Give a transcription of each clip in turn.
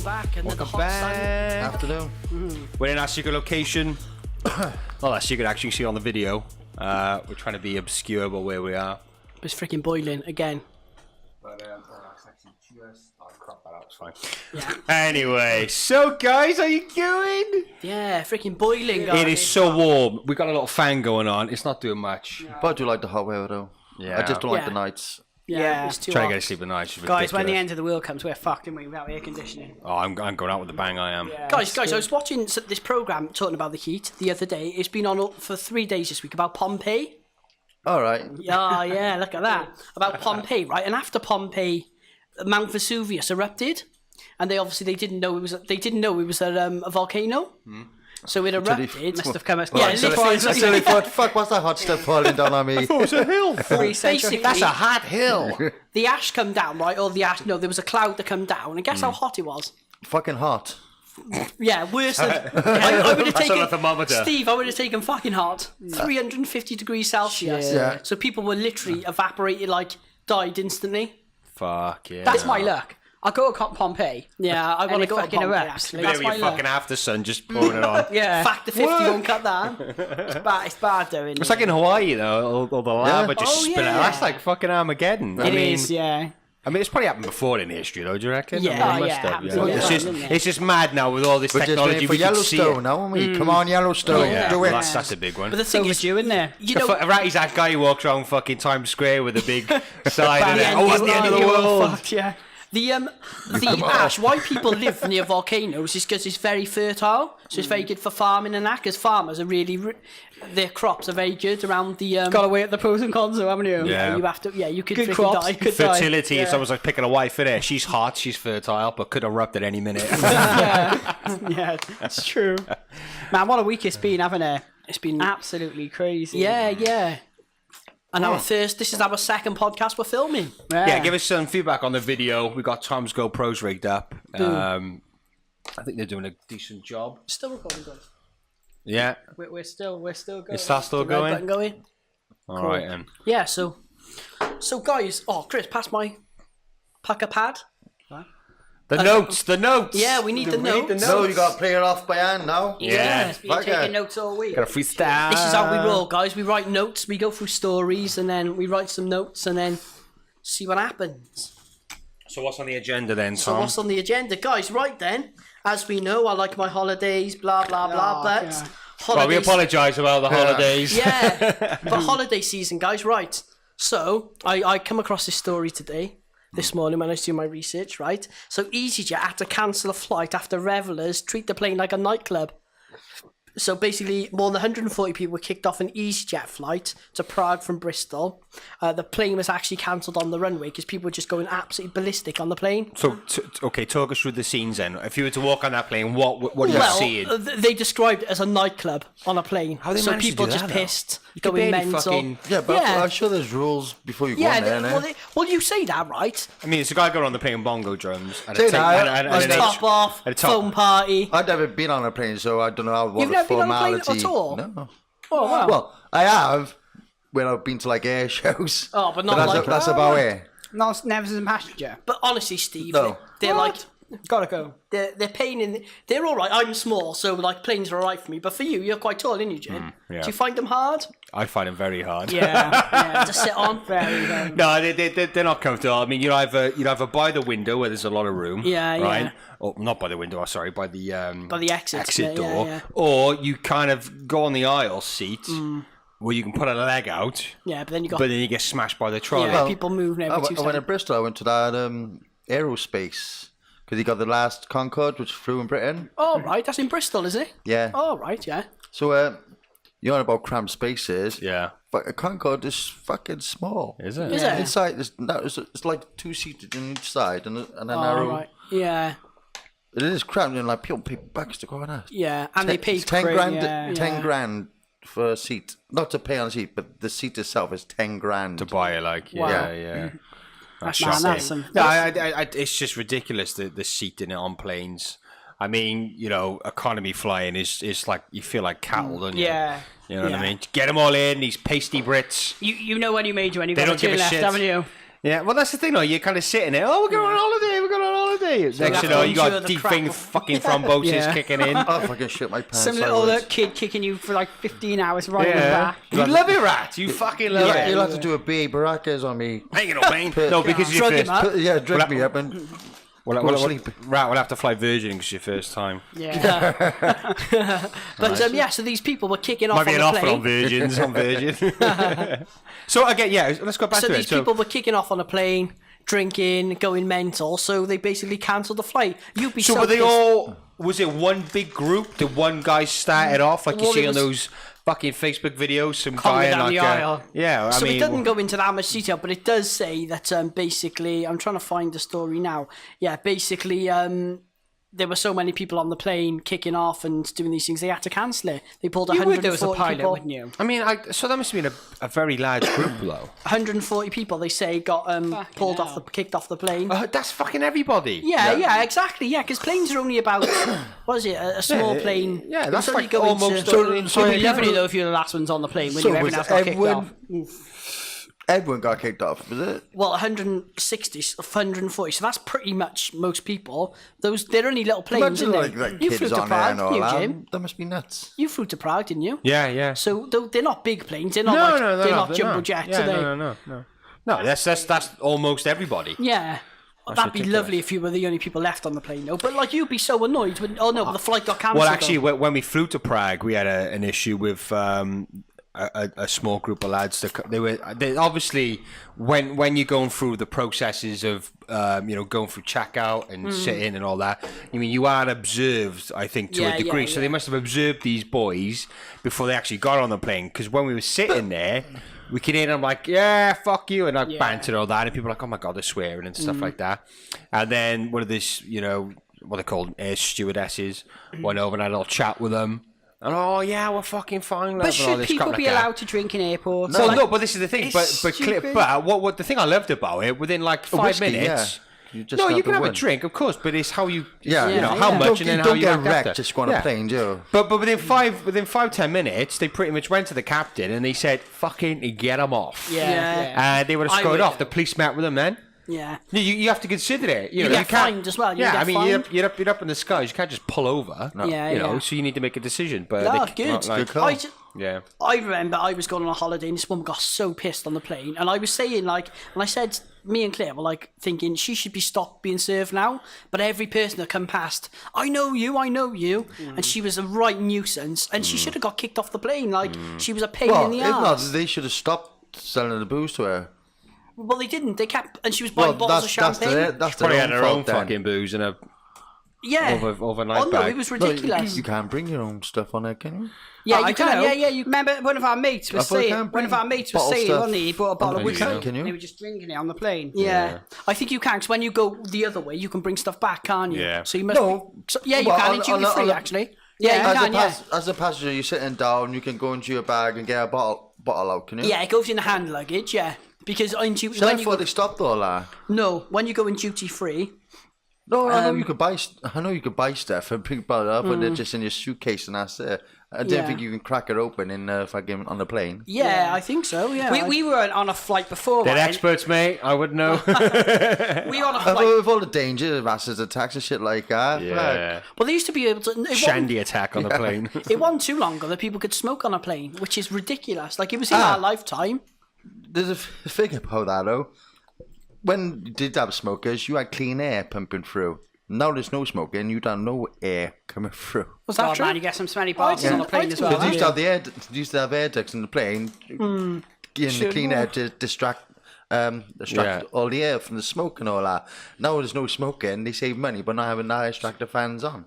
back. And Welcome the hot back. Afternoon. We're in our secret location. Well, as you can actually see on the video. We're trying to be obscure about where we are. It's freaking boiling again. But that's actually just... Oh, crap, that was fine. Yeah. Anyway, so guys, how you doing? Yeah, freaking boiling, guys. It is so warm. We got a little fan going on. It's not doing much. But I do like the hot weather though. Yeah. I just don't like the nights. Yeah, it's too Trying hot. to get to sleep at night. Guys, when the end of the world comes, we're fucked, and we without air conditioning. Oh, I'm going out with a bang. I am. Yeah, Guys, I was watching this program talking about the heat the other day. It's been on for 3 days this week about Pompeii. All right. Oh, yeah, look at that. About Pompeii, right? And after Pompeii, Mount Vesuvius erupted, and they didn't know it was a volcano. So it erupted. Must have come as Yeah, literally. I suddenly thought, fuck, what's that hot stuff falling down on me? It was a hill. Basically, That's a hot hill. the ash come down, right? Or the ash, no, there was a cloud that come down, and guess how hot it was? Fucking hot. Yeah, worse than... I would have That's on taken... a thermometer. Steve, I would have taken fucking hot. 350 degrees Celsius. Yeah. So people were literally evaporated, died instantly. Fuck yeah. That's my luck. I'll go to Pompeii. Yeah, I want And to it go to fucking Pompeii, erupts. actually. There That's we my go, luck. fucking after sun, just pouring it on. Yeah. Factor 50 won't cut that. It's bad though, isn't It's it? like in Hawaii, though, all the lava just spilling out. yeah. That's like fucking Armageddon. It is, yeah. I mean, it's probably happened before in history, though, do you reckon? Yeah. I mean, it Oh, must yeah, have, it happens yeah. all the It's time, just, doesn't it? it's just mad now with all this We're just technology. waiting for We can see it. Yellowstone, now, aren't we? Come on, Yellowstone. Yeah, Do well, it. that's a big one. But the thing is, Overdue, isn't there? you know... He's that guy who walks around fucking Times Square with a big sign in it. end Oh, of it's the end of the the world. Fucked, yeah. The ash, why people live near volcanoes is because it's very fertile, so it's very good for farming and that, because farmers are really, their crops are very good around the... Got to weigh up the pros and cons, though, haven't you? Yeah. you have to, you could Good freaking crops, die. good Fertility, die. it's almost like picking a wife in there. She's hot, she's fertile, but could erupt at any minute. Yeah, it's true. Man, what a week it's been, haven't it? It's been... Absolutely crazy. Yeah. And this is our second podcast we're filming. Yeah, give us some feedback on the video. We got Tom's GoPros rigged up. I think they're doing a decent job. Still recording, guys. Yeah. We're still going. Is that still Red button going? going. All right, then. Yeah, so guys, Chris, pass my pack a pad. The notes. Yeah, we need the notes. So you got to play it off by hand now? Yeah. Been Fuck taking yeah. notes all week. Got a freestyle. This is how we roll, guys. We write notes, we go through stories, and then we write some notes, and then see what happens. So what's on the agenda then, Tom? So what's on the agenda, guys? Right then, as we know, I like my holidays, blah blah blah. But yeah. Well, we holidays, apologise about the holidays. yeah, but holiday season, guys. Right. So I come across this story this morning when I was doing my research. Right. So EasyJet had to cancel a flight after revelers treat the plane like a nightclub. So basically, more than 140 people were kicked off an EasyJet flight to Prague from Bristol. The plane was actually cancelled on the runway because people were just going absolutely ballistic on the plane. So, okay, talk us through the scenes then. If you were to walk on that plane, what are you seeing? They described it as a nightclub on a plane. How they so managed to people do just that, though? pissed, You could going barely mental. fucking- Yeah, but Yeah. I'm sure there's rules before you go Yeah, on there, innit? well, you say that, right? I mean, it's a guy going on the plane bongo drums. And Say that. A top off, at a top- phone party. I've never been on a plane, so I don't know what You've the never been on a formality... plane at all? No. Oh, wow. Well, I have when I've been to like air shows. Oh, but not that's, like- that's about it. No, never as a passenger. But honestly, Steve, No. they're like... Gotta go. They're pain in... They're all right. I'm small, so like planes are all right for me. But for you, you're quite tall, aren't you, Jen? yeah. Do you find them hard I find them very hard. Yeah. to sit on? Very, very. No, they're not comfortable. I mean, you're either by the window where there's a lot of room, Yeah, right? yeah. Or not by the window. Sorry, by the exit, yeah, door. yeah. Or you kind of go on the aisle seat where you can put a leg out, Yeah, but then you got... but then you get smashed by the trolley. Yeah, people moving every 2 I went seconds. to Bristol. I went to that aerospace because he got the last Concorde, which flew in Britain. Oh, right. That's in Bristol, is it? Yeah. Oh, right, yeah. So you know about cramped spaces. Yeah, But a Concorde is fucking small. is it? Is it? Inside, it's like two seated on each side and a Oh, narrow. right. Yeah. It is cramped and like people pay bucks to go on that. Yeah, and they pay 10 great, grand. yeah. 10 grand for a seat. Not to pay on a seat, but the seat itself is 10 grand. To buy it, like, Wow. yeah. That's Man, shocking. that's some... No, it's just ridiculous, the seat in it on planes. I mean, you know, economy flying is like, you feel like cattle, don't you? Yeah. You know what I Yeah. mean? Get them all in, these pasty Brits. You know when you made you when you They got a don't give turn a left, shit. haven't you? Yeah, well, that's the thing, though. You're kind of sitting there. Oh, we're going on holiday. We're going on holiday. Next have you to know, you endure got the deep crap thing of- fucking thrombosis Yeah. kicking in. I fucking shit my pants. Some little sideways. kid kicking you for like 15 hours right in the Yeah. back. You love it, Rat. You fucking love it. You'll have to do a BA Baracas on me. Ain't no pain. No, because you're Drug him first. up. Yeah, drag me up and go to sleep. Rat, we'll have to fly Virgin because it's your first time. Yeah. But yeah, so these people were kicking off Might be on an the offer on plane. Virgins, on Virgin. So, again, yeah, let's go back So to these it. So, people were kicking off on a plane, drinking, going mental. So they basically cancelled the flight. You'd be so were they pissed. all... Was it one big group? The one guy started off, like you Well, see it on was- those fucking Facebook videos, some Coming guy in down like the a... aisle. Yeah, I So mean... it doesn't go into that much detail, but it does say that basically, I'm trying to find the story now. Yeah, basically, there were so many people on the plane kicking off and doing these things, they had to cancel it. They pulled You 140 would do as a pilot, people. wouldn't you? I mean, so that must have been a very large group, though. 140 people, they say, got pulled off hell. kicked off the plane. That's fucking everybody. Yeah, exactly. Yeah, because planes are only about what is it? A small plane. yeah, It that's was only like going almost- To, So It'd be lovely though if you're the last ones on the plane when So everyone was else got kicked off. everyone got kicked off, was it? well, 160, 140. So that's pretty much most people. They're only little planes, Imagine aren't like they? You flew kids to on there Prague, and didn't all you, that. Jim? That must be nuts. You flew to Prague, didn't you? Yeah. So they're not big planes. They're not they're not jumbo jets, yeah, are they? No, that's almost everybody. Yeah. That'd be ridiculous. lovely if you were the only people left on the plane, though. But like, you'd be so annoyed when the flight got cancelled. Well, actually, when we flew to Prague, we had an issue with a small group of lads. They obviously when you're going through the processes of going through checkout and sit in and all that. I mean, you are observed, I think, to Yeah, a degree. yeah, So they yeah. must have observed these boys before they actually got on the plane. Because when we were sitting there, we could hear them like, "Yeah, fuck you," and like banter and all that, and people are like, "Oh my god, they're swearing" and stuff like that. And then one of this, what they called air stewardesses, went over and had a little chat with them. And oh yeah, we're fucking fine. But should people be allowed to drink in airports? Well, Like, no, but this is the thing. But stupid. what the thing I loved about it, within like 5 whiskey, minutes. yeah. You just No, have you can the have a one. drink, of course, but it's how you, Yeah, how You much, don't- and then you how don't you get act wrecked after. just go on a plane, do you? But within 5-10 minutes, they pretty much went to the captain and they said, "Fucking get them off." Yeah. They would have I scored would off. have. The police met with them then. Yeah. You have to consider it. You You know, get you can't, fined as well. You yeah, get I mean, fined. you're up in the skies. You can't just pull over. Yeah, you know, yeah. so you need to make a decision. But No, they- good. like- Good call. yeah. I remember I was going on a holiday and this woman got so pissed on the plane, and I was saying and I said, me and Claire were like thinking she should be stopped being served now, but every person that come past, I know you, and she was a right nuisance, and she should have got kicked off the plane. Like she was a pain Well, in the if not, arse. they should have stopped selling the booze to her. Well, they didn't. They kept, and she was buying bottles of champagne. That's Probably their had own their own fault then. fucking booze and a Yeah. overnight Oh no, bag. it was No, ridiculous. you can't bring your own stuff on it, can you? Yeah, I you don't can. know. Yeah, you. Remember, one of our mates was I thought you saying. can't One of bring our mates was bottle saying, stuff wasn't he? He bought a bottle of on the whiskey. plane, can you? They were just drinking it on the plane. Yeah. I think you can, because when you go the other way, you can bring stuff back, can't you? Yeah. So you must. No. Yeah, you Well, can. on- It's on duty the- free, on the- actually. Yeah, you can. Yeah. As a passenger, you're sitting down, you can go into your bag and get a bottle out, can you? Yeah, it goes in the hand luggage. Yeah, because in duty So I when you thought go, they stopped all that. no, when you go in duty free, No, I know you could buy. I know you could buy stuff and pick it up, but they're just in your suitcase and that's it. I don't Yeah. think you can crack it open in fucking on the plane. yeah, I think so. Yeah, We were on a flight before. They're right? experts, mate. I wouldn't know. we were on a flight. With all the danger of acid attacks and shit like that. yeah. Well, they used to be able to. Shandy attack on the plane. It wasn't too long ago that people could smoke on a plane, which is ridiculous. Like it was in our lifetime. There's a thing about that though. When you did have smokers, you had clean air pumping through. Now there's no smoking, you don't know air coming through. Was that God, true? man, you get some smelly bastards didn't- on the plane I as didn't well. know Because that. they used to have air ducts in the plane, getting the clean air to distract Yeah. all the air from the smoke and all that. Now there's no smoking, they save money by not having the extractor fans on.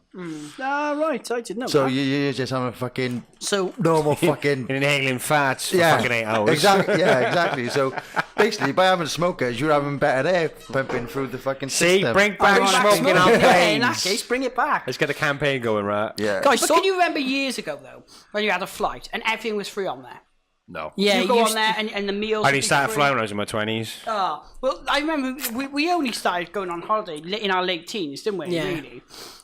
Ah, right. I didn't know So that. you're just having a fucking So normal fucking Inhaling fats for yeah, fucking 8 hours. Exactly. Yeah, exactly. So basically, by having smokers, you're having better air pumping through the fucking See, system. bring back Bring back smoking smoking. on Yeah, in that planes. case, bring it back. Let's get the campaign going, right? Yeah. Guys, But so can you remember years ago though, when you had a flight and everything was free on there? No. Yeah, you go used on there and the meals. I would didn't be start free. flying when I was in my 20s. Oh, well, I remember we only started going on holiday in our late teens, didn't we? Yeah. Really.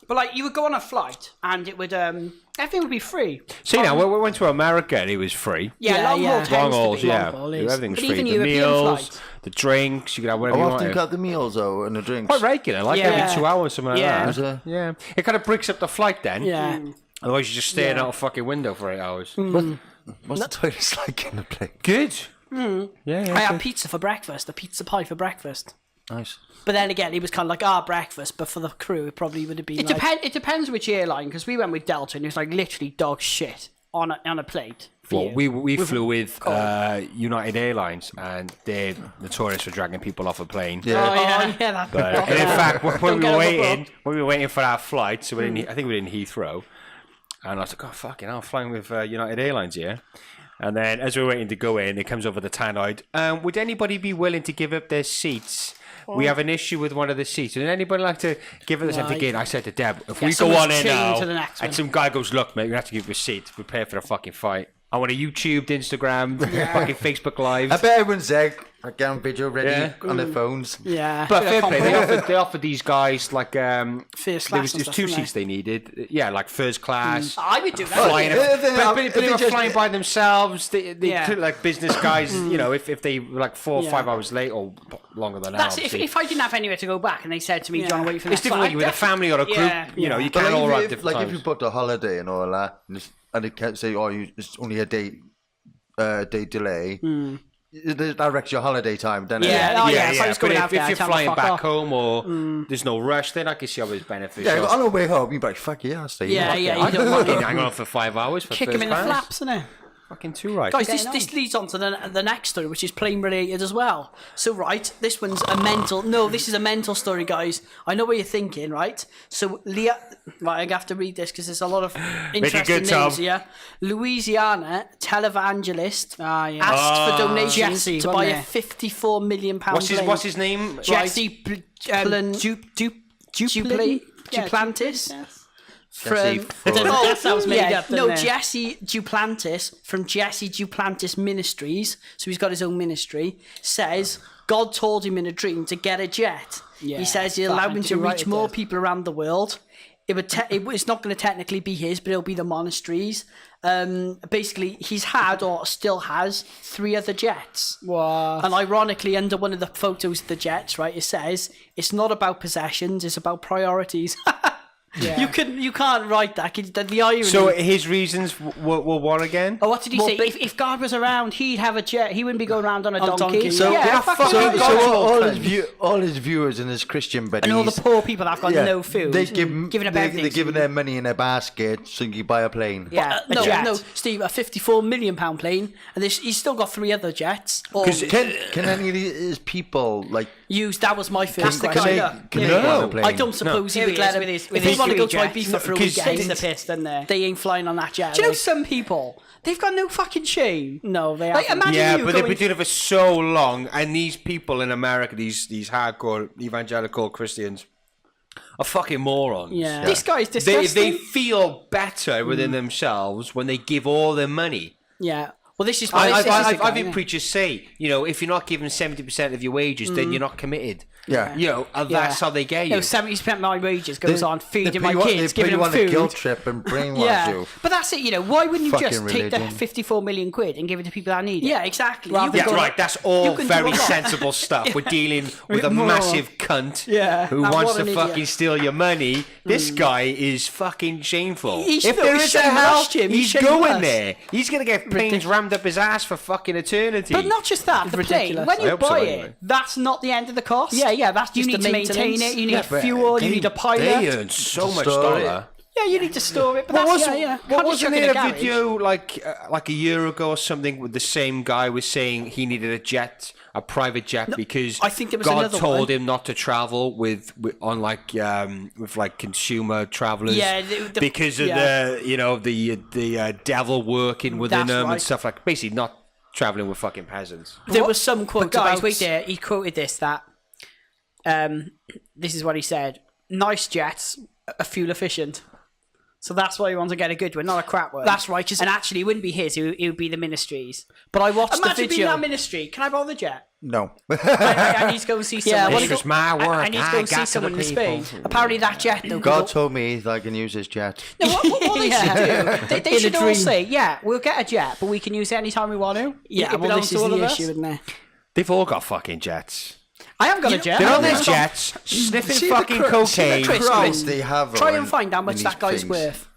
But like, you would go on a flight and it would everything would be free. See, now, when we went to America and it was free. Yeah, Yeah, long yeah. haul Long tends to hauls, be. yeah. haul is. Everything was But free. even The European meals, flights. the drinks, you could have whatever How you often you wanted. got the meals though and the drinks? Quite regular, like Yeah. every 2 hours, something like Yeah. that. Was it? Yeah. It kind of breaks up the flight then. Yeah. Otherwise, you're just staring out a fucking window for 8 hours. What's the toilets like in the plane? Good. Yeah, I had pizza for breakfast, a pizza pie for breakfast. Nice. But then again, it was kind of like breakfast, but for the crew, it probably would have been It like... It depends which airline, because we went with Delta and it was like literally dog shit on a plate. For Well, you. we flew with United Airlines, and they're notorious for dragging people off a plane. Oh, Yeah. yeah, that... But, and in fact, when Don't we get were overbooked. waiting for our flight, so we're I think we were in Heathrow, and I was like, "Oh fucking hell, I'm flying with United Airlines here." And then as we were waiting to go in, it comes over the tannoid. Would anybody be willing to give up their seats? We have an issue with one of the seats. Would anybody like to give it this? Right. Again, I said to Deb, if Yeah, we go someone's on in chained now, to the next and one. some guy goes, "Look, mate, you have to give your seat. Prepare for the fucking fight." I want a YouTubed, Instagram, fucking Facebook Live. I bet everyone's there, like on video ready Yeah. on their phones. Yeah. But Bit of fair play, they offered these guys like First there class was and there's stuff, 2 didn't seats they needed. Yeah, like first class. I would do that. Flying, Yeah, but they were just- flying by themselves. They Yeah. could, like business guys, you know, if they were like 4 or Yeah. 5 hours late or longer than that. That's if obviously. I didn't have anywhere to go back and they said to me, "John, wait for It's next different when flight," you're with a family or a group. Yeah. You know, you But can't all like, run if, different like times. if you booked a holiday and all that, and they can't say, "Oh, it's only a day delay," that directs your holiday time, doesn't it? Yeah. Oh, yeah, if I was But going if, out there, if you're tell them flying fuck back off. home or there's no rush, then I can see how it's beneficial. Yeah, on the way home, you'd be like, "Fuck yeah, I'll stay." Yeah, here." yeah, you don't want Fucking hang on for 5 hours for Kick first him in the class. flaps, innit? Fucking too right. Guys, Getting this on. leads on to the next story, which is plane related as well. So, right, this one's a mental... No, this is a mental story, guys. I know what you're thinking, right? So, Right, I have to read this because there's a lot of interesting good, names Tom. here. Louisiana televangelist Yeah. asked for donations Jesse, to buy wasn't a it? £54 million plane. What's his name? Jesse Duplantis? Jesse From Fraud. That sounds made up, doesn't no, it? Jesse Duplantis from Jesse Duplantis Ministries. So he's got his own ministry. Says God told him in a dream to get a jet. Yeah, He says he'll allow him to too right reach it more does. people around the world. It's not going to technically be his, but it'll be the monasteries. Basically, he's had or still has 3 other jets. What? And ironically, under one of the photos of the jets, right, it says it's not about possessions, it's about priorities. Yeah. You can't write that. The irony. So his reasons were what again? Oh, what did he Well, say? but- If God was around, he'd have a jet. He wouldn't be going around on a donkey. donkey, So, yeah, fucking so, right. so all his viewers and his Christian buddies, and all the poor people that've got no food, they give giving up they're everything. giving their money in a basket so you can buy a plane. yeah, a no, jet. no, Steve, a £54 million plane, and he's still got 3 other jets. Or Can any of his people like used. That was my first can question. they Yeah. go on No. a plane? I don't suppose he Here would he let is him. with his- If with they his want to go 3 to jets. Ibiza for a because weekend, Takes the piss, doesn't there? they ain't flying on that jet. Do you know are they? some people? They've got no fucking shame. No, they Like, haven't. imagine Yeah, you but they've going. been doing it for so long, and these people in America, these hardcore evangelical Christians, are fucking morons. Yeah. This guy's They disgusting. feel better within themselves when they give all their money. Yeah. Well, this is. I've guy, been preachers say, you know, if you're not giving 70% of your wages, then you're not committed. Yeah. You know, and that's how they get you. No, 70% of my wages goes on feeding they my put you kids, they put giving you them on food. a guilt trip and brainwash Yeah, you. but that's it. You know, why wouldn't you Fucking just take the religion. 54 million quid and give it to people that need it? Yeah, exactly. Rather You than can Yeah, go- right. That's all you can do very a lot. sensible stuff. We're dealing with a moron. massive cunt Yeah. who And wants what to an fucking idiot. steal your money. This guy is fucking shameful. He If should- there he is a should have hell, rushed him. He he's should have going rushed. there. He's going to get planes rammed up his ass for fucking eternity. But not just that, the plane. ridiculous. When I you hope so, buy anyway. it, that's not the end of the cost. Yeah, yeah, that's you just need the to maintain maintenance. it. You need Yeah, but fuel. You they- need a pilot. They earn so much Store it. dollar. Yeah, you need to store it. But What that's was, yeah. what Can't just wasn't chuck it in there a a garage. video like a year ago or something with the same guy was saying he needed a jet, a private jet, because I think there was God another told one. him not to travel with consumer travelers. Yeah, because of yeah. the devil working within That's them and right. stuff like basically not traveling with fucking peasants. There was some But quote guys, about. wait there. He quoted this that this is what he said: "Nice jets are fuel efficient." So that's why he wants to get a good one, not a crap one. That's right. And actually, it wouldn't be his. It would be the ministry's. But I watched Imagine the being video. that ministry. Can I borrow the jet? No. I need to go and see someone. well, This was my work. I need to go and see got to someone the in Spain. people. Apparently that jet, though. God told me that I can use his jet. No, what they should do, they In a should all dream. say, yeah, we'll get a jet, but we can use it anytime we want to. Yeah, it well, belongs this to is all of the us. issue, isn't it? They've all got fucking jets. I haven't got a jet. They're on I their haven't. jets, sniffing See the fucking cr- see the cocaine. crowds they have Try on- and find how much in that these guy's things. worth.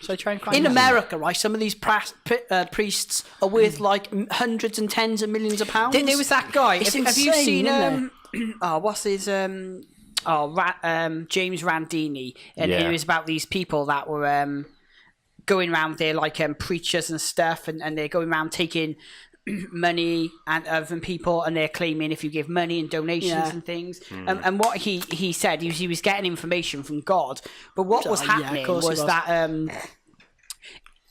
So try and find In out. America, right, some of these priests are worth like hundreds and tens of millions of pounds. There was that guy. It's Have you insane, seen? isn't What's his? James Randini, and Yeah. it was about these people that were going around there like preachers and stuff, and they're going around taking money and from people, and they're claiming if you give money and donations Yeah. and things. And what he said, he was getting information from God, but what was Oh, yeah, of happening course he was was. that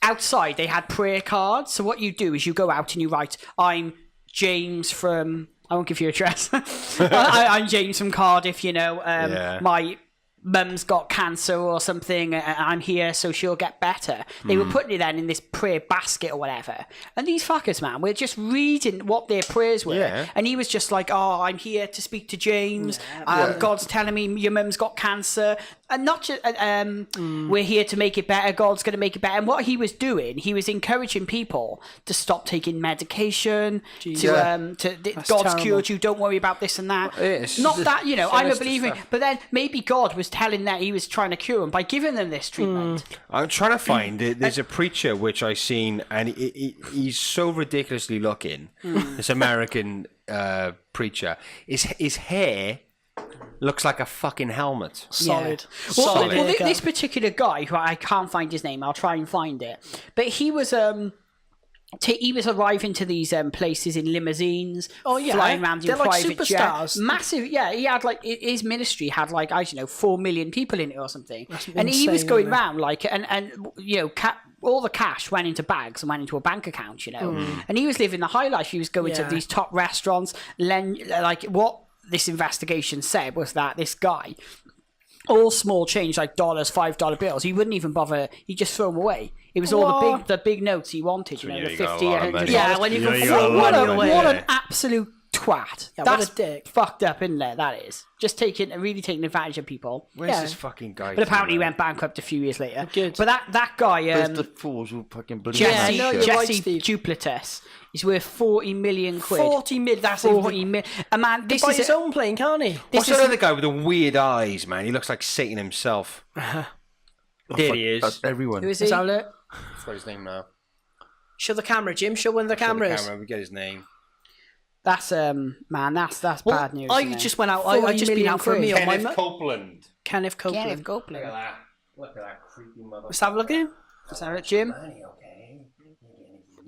outside they had prayer cards. So what you do is you go out and you write, I'm James from, I won't give you address. I'm James from Cardiff, Yeah. my mum's got cancer or something, and I'm here so she'll get better. They were putting it then in this prayer basket or whatever. And these fuckers, man, were just reading what their prayers were. Yeah. And he was just like, oh, I'm here to speak to James. God's telling me your mum's got cancer. And not just, we're here to make it better. God's going to make it better. And what he was doing, he was encouraging people to stop taking medication, God's terrible. cured you, don't worry about this and that. It's Not that, I'm a sinister believer. stuff. But then maybe God was telling that he was trying to cure them by giving them this treatment. I'm trying to find it. There's a preacher which I seen, and he's so ridiculously looking. This American preacher. His hair looks like a fucking helmet. Solid. Well, Solid. well, haircut. this particular guy, who I can't find his name, I'll try and find it. But he was he was arriving to these places in limousines, Oh, yeah. flying around in They're like private superstars. jets. Massive, yeah. He had like his ministry had like 4 million people in it or something, and he was insane, going isn't it? around like and all the cash went into bags and went into a bank account, and he was living the high life. He was going to Yeah. these top restaurants. Like what this investigation said was that this guy, all small change like dollars, $5 bills, he wouldn't even bother. He just threw them away. It was all What? the big notes he wanted, Yeah, the you got a 50, lot of 100. money. Yeah, when you can You throw got a lot money of away. What Yeah. an absolute twat. Yeah, what That's a dick. fucked up, isn't it? That is. Just really taking advantage of people. Where's Yeah. this fucking guy? But apparently he to, went bankrupt a few years later. Good. But that guy, There's the fools who fucking believe Jesse, Yeah, I know, that you're shit. right, Jesse Steve. Duplitus, is worth 40 million quid. 40 million. That's 40 million. And man, this Buy is his own plane, can't he? What's is- that other guy with the weird eyes, man? He looks like Satan himself. There he is. Who Everyone. is he? Let's have a look. What's his name now? Show the camera, Jim. Show one of the Show the cameras. camera, we get his name. That's man, that's Well, bad news. I isn't it? just went out. I 40 just been million out for a quid. meal. My Kenneth mu- Copeland. Kenneth Copeland. Kenneth Copeland. Look at that creepy mother. Let's have a look at him. Is that it, Jim?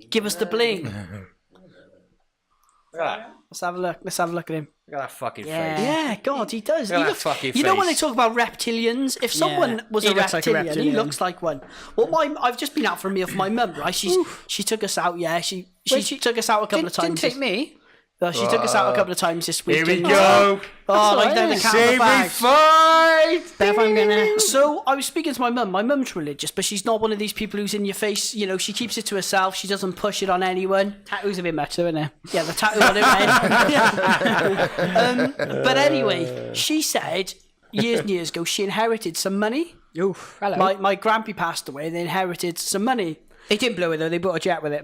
Give us the bling. Look at that. Let's have a look. Let's have a look at him. Look at that fucking Yeah. face. Yeah, God, he does. Look He at looks, that fucking you know when they face. talk about reptilians? If someone was he a looks like a reptilian, he reptilian. looks like one. Well, I've just been out for a meal for my mum, right? She took us out. Yeah, she took us out a couple of times. Didn't take me. She took us out a couple of times this week. Here we didn't go. Oh, like down the Save camera me bag. fight. Bev, I'm gonna. So I was speaking to my mum. My mum's religious, but she's not one of these people who's in your face. You know, she keeps it to herself. She doesn't push it on anyone. Tattoo's a bit much, though, isn't it? Yeah, the tattoo on her head. But anyway, she said years and years ago she inherited some money. Oof. Hello. My grandpa passed away. They inherited some money. They didn't blow it though. They bought a jet with it.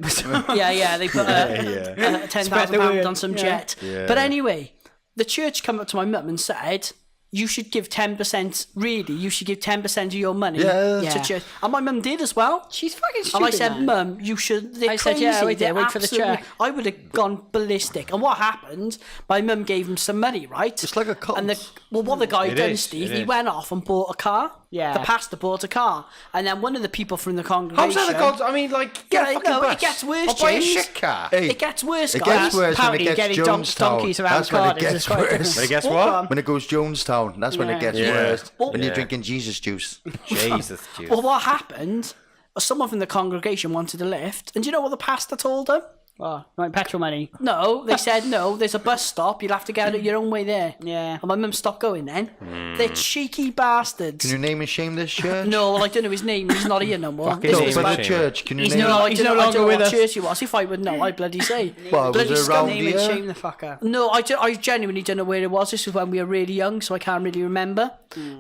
Yeah, they put £10,000 on some jet. But anyway, the church come up to my mum and said, you should give 10%, really, you should give 10% of your money Yeah. to church. And my mum did as well. She's fucking stupid. And I said, man. Mum, you should. They're I said, crazy. yeah, wait there, They're wait for the absolutely- check. I would have gone ballistic. And what happened? My mum gave him some money, right? It's like a cult. And what the guy It done, is, Steve? it He is. went off and bought a car. Yeah. The pastor bought a car, and then one of the people from the congregation. How's that the gods? I mean, like, get a Yeah, fucking no, bus. it gets worse, I'll buy a James. shit car. Hey, It gets worse, it guys. gets worse when Apparently it gets getting Jonestown. donkeys around That's when it Cardiff is gets quite worse. different. But I guess Hold what? on. When it goes Jonestown, that's when Yeah. it gets Yeah. worse. Well, When yeah. you're drinking Jesus juice. Jesus, dude. Well, what happened? Someone from the congregation wanted a lift, and do you know what the pastor told them? Oh, like petrol money. No, they said no. There's a bus stop. You'll have to get it your own way there. Yeah. And my mum stopped going then. They're cheeky bastards. Can you name and shame this church? No, well, I don't know his name. He's not here no more. Fucking No, name but and the shame. church. Can you He's name no, I He's don't no know, I longer don't know with what us. church he was. If I would know, I'd bloody say. Well, bloody was it around Name and here? shame the fucker. No, I genuinely don't know where it was. This was when we were really young, so I can't really remember.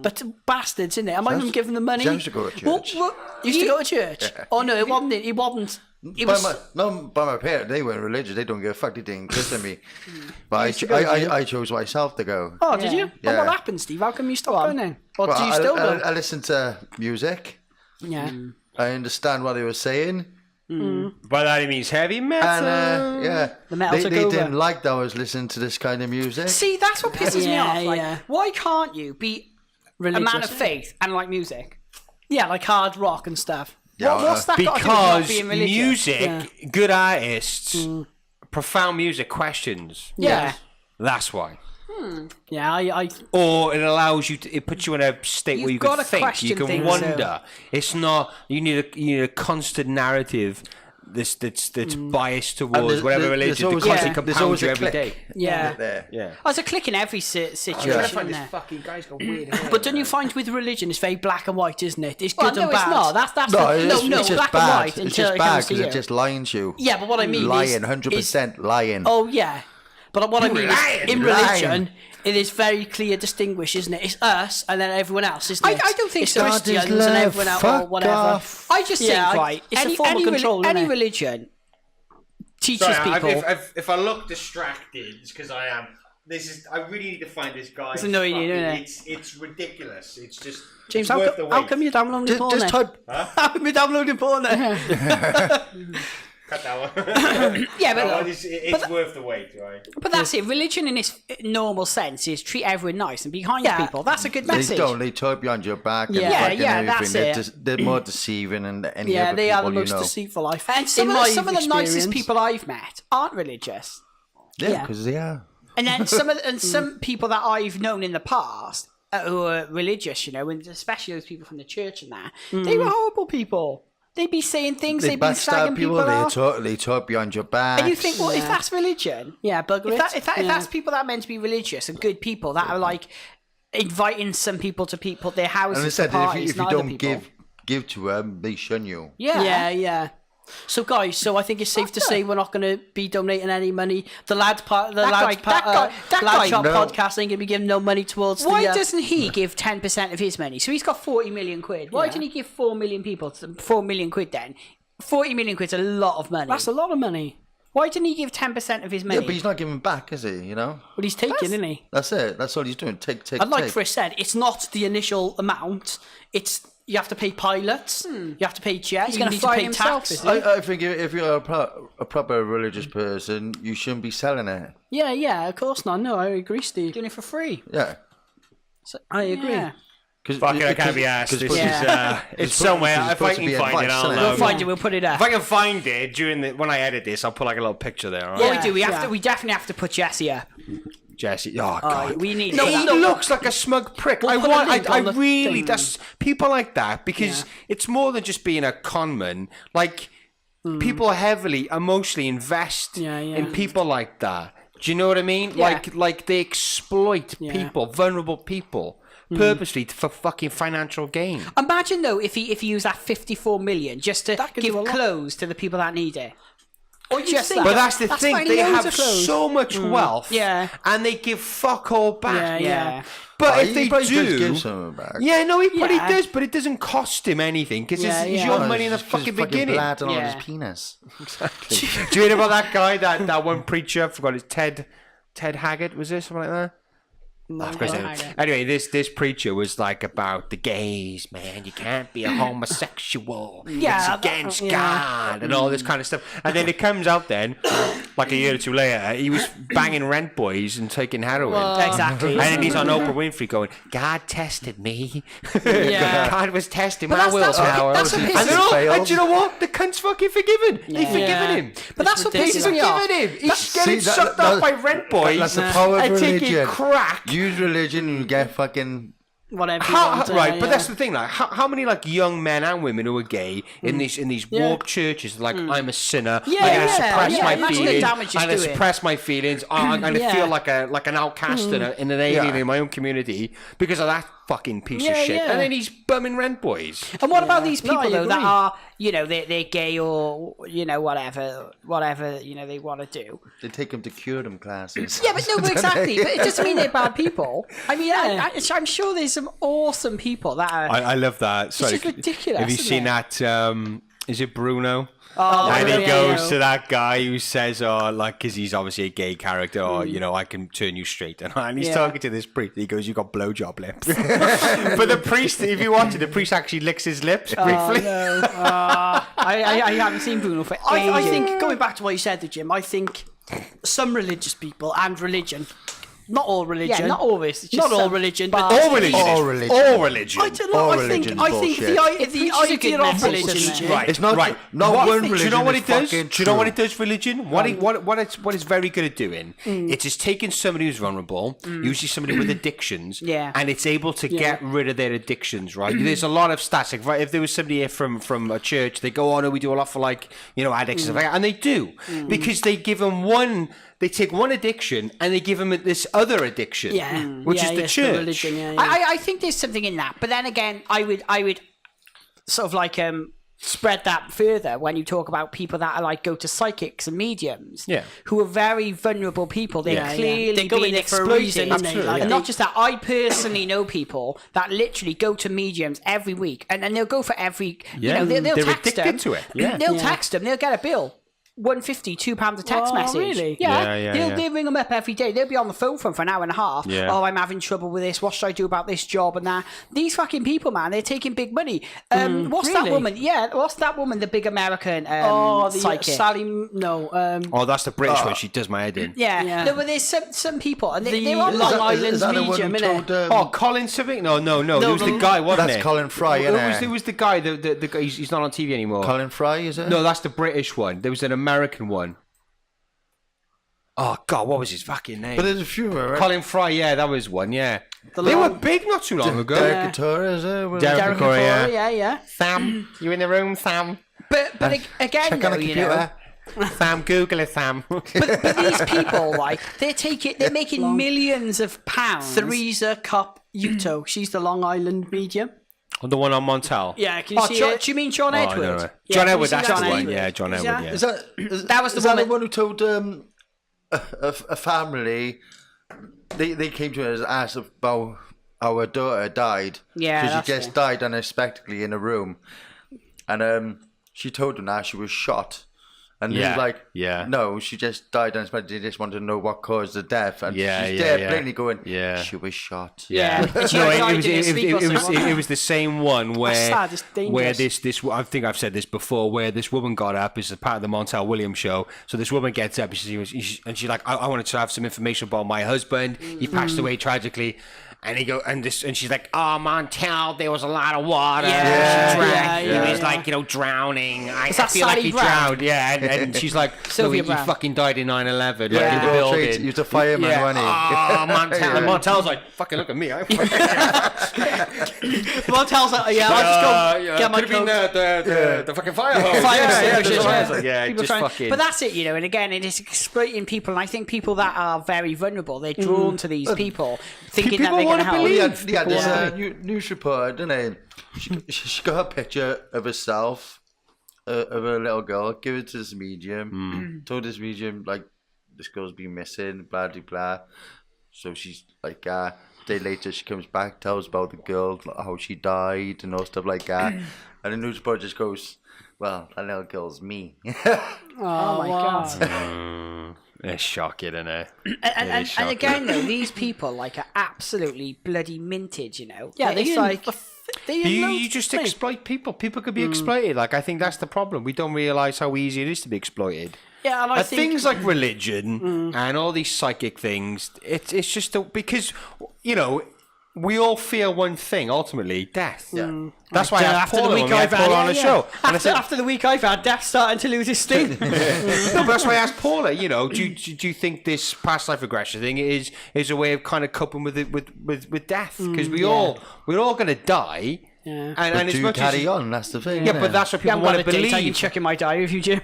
But bastards, innit? Am I even giving them money? I used to go to church. Used to go to church? Oh, no, it wasn't. It wasn't. It was... By my parents, they weren't religious. They don't give a fuck. They didn't kiss at me. But I chose myself to go. Oh, did you? Yeah. Well, what happened, Steve? How come you stopped going then? Or Well, do you still go? I listen to music. Yeah. I understand what they were saying. By that he means heavy metal. And yeah, The metal they took over. didn't like that I was listening to this kind of music. See, that's what pisses me Yeah, off. Like, yeah. why can't you be a man Religious. of faith and like music? Yeah, like hard rock and stuff. Yeah, What's that got to do with not Because being religious? music, good artists, profound music questions. Yeah. That's why. Yeah, I Or it allows you to, it puts you in a state where You've you can gotta think, you question can things, wonder. It's not, you need a constant narrative that's biased towards whatever religion to constantly compound you every day. yeah. There. Yeah. There's a click in every situation. Yeah. Isn't there? fucking guy's got weird But don't you find with religion, it's very black and white, isn't it? It's Well, good no, and it's bad. not. That's No, the, it's, no, it's just black and bad. white It's until just it bad comes to because you. it just lines you. Yeah, but what I mean Lying, is... 100% lying. Oh, yeah. But what I mean lying, is, in lying. religion, it is very clear distinguished, isn't it? It's us and then everyone else, isn't it? I don't think it's so. Christians God is and love. everyone else, or Fuck whatever. off. I just Yeah, think, I- right, it's a form of control, any isn't it? religion teaches Sorry, people. if I look distracted, it's because I am. I really need to find this guy. It's annoying you, isn't it? It's ridiculous. It's just James, it's worth the how wait. come you're downloading porn Just then? type. How come you're downloading porn then? Cut that one. Yeah, but No, it's worth the wait, right? But that's it. Religion, in its normal sense, is treat everyone nice and be kind to Yeah. people. That's a good They message. don't. They talk behind your back and Yeah, fucking yeah, everything. that's They're more deceiving than any Yeah, other they people are the most you know. deceitful life. And some In of my the nicest experience. people I've met aren't religious. Yeah, Yeah. because they are. And then some people that I've known in the past who are religious, you know, and especially those people from the church and that, they were horrible people. They'd be saying things, They they'd be slagging backstab people people. off. They talk behind your back. And you think, well, if that's religion, Yeah, bugger if, it. if that's people that are meant to be religious and good people that are like inviting some people to their and houses they for said parties, if you and other don't people. give to them, they shun you. Yeah. So guys, I think it's safe to say we're not going to be donating any money. The lad shop guy- podcast ain't going to be giving no money towards Why the. doesn't he give 10% of his money? So he's got 40 million quid. Why Yeah. didn't he give 4 million people 4 million quid then? 40 million quid's a lot of money. That's a lot of money. Why didn't he give 10% of his money? Yeah, but he's not giving back, is he? You know. But he's taking, isn't he? That's it. That's all he's doing. Take. And like take. Chris said, it's not the initial amount. It's you have to pay pilots, you have to pay jets, you gonna need to fly pay himself, tax. is he? I think if you're a proper religious person, you shouldn't be selling it. Yeah, of course not. No, I agree, Steve. Doing it for free. Yeah. I agree. Yeah. Fucking, I can't be asked. This is Yeah. it's somewhere. it's If I supposed to can be find it, advice, I'll. isn't it? We'll find it. We'll put it up. If I can find it when I edit this, I'll put like a little picture there. All right? What Yeah, we do, we have yeah. to. We definitely have to put Jesse up. Jesse. Oh God. We need. No, to he looks like a smug prick. We'll put a link I on the really, thing. that's people like that because it's more than just being a conman. Like people heavily emotionally invest in people like that. Do you know what I mean? Yeah. Like they exploit people, vulnerable people, purposely for fucking financial gain. Imagine though if he used that 54 million just to That could give do a lot. clothes to the people that need it. Or just think- that. But that's the thing; like they loads have of clothes. so much wealth, Yeah. and they give fuck all back. Yeah. But Oh, if they he probably does do, give some back. yeah, no, but he Yeah. does, but it doesn't cost him anything because Yeah, it's yeah. your Oh, money in the it's just fucking beginning. blood on Yeah. his penis. Do you hear about that guy, that one preacher? I forgot his Ted Haggett, was it something like that? I forgot his name. Haggett. Anyway, this preacher was like about the gays, man. You can't be a homosexual. Yeah, It's against yeah. God and all this kind of stuff. And then it comes out then, like a year or two later, he was banging rent boys and taking heroin. Exactly. And then he's on Oprah Winfrey going, God tested me. Yeah. God was testing But my that's- willpower. that's what And pisses they're all, failed. and do you know what? The cunt's fucking forgiven. They've forgiven Yeah. him. But that's what ridiculous. pisses me off. Forgiven him. He's getting See, that- sucked that- up by rent boys That's the power of and taking religion. crack. Use religion and you get fucking whatever you How, want. right, but yeah. that's the thing. Like, how many like young men and women who are gay in these warped churches? Like, I'm a sinner. Yeah, I'm gonna yeah, suppress yeah, my imagine the feelings. damage it's I'm gonna doing. suppress my feelings. I'm gonna Yeah. feel like an outcast and an alien in my own community because of that fucking piece of Yeah, shit. yeah. And then he's bumming rent boys. And what about these No, people I though that agree. are, they're gay or whatever they want to do? They take them to cure-them classes. Yeah, but no, but exactly. But it doesn't mean they're bad people. I mean, Yeah. I'm sure there's some awesome people that are. I love that. Sorry, just ridiculous, Have you isn't seen it? that? Is it Bruno? Oh, And he yeah, goes yeah. to that guy who says, because he's obviously a gay character, I can turn you straight. And he's Yeah. talking to this priest. He goes, you got blowjob lips. But the priest, if you watch it, the priest actually licks his lips briefly. No. I haven't seen Bruno for ages. I think, going back to what you said, Jim, I think some religious people and religion, not all religion. Yeah, not all this. It's just Not all some religion, bad- but All religion. All religion. All religion. I don't know. All I think religion's the bullshit. the preaches a good idea of message, religion. doesn't it? Jim, Right. It's not right. not What- one do religion. you know what is it does? fucking Do you know what true. it does? Religion. What it's very good at doing. It's just taking somebody who's vulnerable, usually somebody with addictions, Yeah. and it's able to get rid of their addictions. Right. There's a lot of stats. Like, right, if there was somebody here from a church, they go, "Oh no, we do a lot for addicts and stuff like that," and they do because they give them one. They take one addiction and they give them this other addiction, Yeah. which Yeah, is the yes, church. religion, yeah, yeah. I think there's something in that, but then again, I would sort of like spread that further when you talk about people that are like go to psychics and mediums, Yeah. who are very vulnerable people. They're Yeah, yeah. clearly They go in being there for a exploited, reason, don't they? Absolutely, Like, and not just that. I personally know people that literally go to mediums every week, and they'll go for every. Yeah. They'll They're text addicted them. to it. Yeah. They'll Yeah. text them. They'll get a bill. £1.50, £2 a text Oh, message. really? Yeah, They'll ring them up every day. They'll be on the phone for an hour and a half. Yeah. Oh, I'm having trouble with this. What should I do about this job and that? These fucking people, man, they're taking big money. What's that really? woman? Yeah, what's that woman? The big American the psychic. Sally. No. Oh, that's the British one. She does my head in. Yeah. Yeah. No, but there's some people, and The they're on Long like, Island Is that the one medium, who innit? told, Oh, Colin something? No. There was the guy, wasn't That's it? Colin Fry, innit? Who was the guy? The guy. He's not on TV anymore. Colin Fry, is it? No, that's the British one. There was an American one. Oh God, what was his fucking name? But there's a few, right? Colin Fry. Yeah, that was one. Yeah, they long- were big not too long ago. Derek Couture, is it? Derek Derek Couture, yeah. Couture, yeah. Sam, you in the room, Sam? But again, Check on though, the you know, computer. Sam, Google it, Sam. but these people, like, they're making millions of pounds. Theresa Cup Uto. She's the Long Island medium. The one on Montel. Yeah, can you Oh, see do it? you mean John Oh, I don't Edward? know. Yeah, John can you Edward, see that's John the one. Edward? Yeah, John Is Edward. that- Yeah. That was the is that the woman- one who told a family they came to us and asked about our daughter died. Yeah, because that's she just it. died unexpectedly in a room, and she told them that she was shot. And he Yeah, was like, yeah. no, she just died unexpectedly. They just wanted to know what caused the death. And Yeah, she's yeah, there yeah. plainly going, Yeah. she was shot. Yeah, But she no, died it was in his sleep or something. it was the same one where sad, it's dangerous. where this I think I've said this before, where this woman got up. It's a part of the Montel Williams show. So this woman gets up and she's like, I wanted to have some information about my husband. He passed away tragically. And she's like, oh, Montel, there was a lot of water. Yeah, She drank. yeah, yeah, He was yeah. like, drowning. I that feel like Sally he Brown? drowned. Yeah, and she's like, no, Sylvia he Brown. fucking died in 9/11. Yeah, like, in the World Trade- building. he was a fireman, Yeah. wasn't he? Oh, Montel. And Montel's like, fucking look at me. Well, tells her, yeah, I'll just go get my could have been coat. the fucking fire hose. Fire yeah, extinguisher, yeah, yeah. yeah, People just trying- fucking. But that's it, you know. And again, it is exploiting people. And I think people that are very vulnerable, they're drawn to these people, thinking that people they're going to wanna help. believe. He had this Yeah. news reporter, didn't he? She got a picture of herself, of a little girl, give it to this medium, told this medium, like, this girl's been missing, blah, blah, blah. So she's like, a day later, she comes back, tells about the girl, how she died and all stuff like that. And the news reporter just goes, well, that little girl's me. Oh my god! It's shocking, isn't it? And again, though, these people like are absolutely bloody minted. You know. Yeah, they it's like like. You just exploit people. People could be exploited. Like, I think that's the problem. We don't realise how easy it is to be exploited. Yeah, and I And think things like religion and all these psychic things, it's just because, you know, we all fear one thing, ultimately, death. Yeah. That's why I asked Paula when we had Paula on the show. And I said, After the week I've had, Death's starting to lose his sting. no, but that's why I asked Paula, you know, do you think this past life regression thing is a way of kind of coping with it with death? Because we're all going to die. Yeah. And But as do much carry as, on, that's the thing. yeah, innit? but that's what people want to I can believe. check in my diary with you, Jim.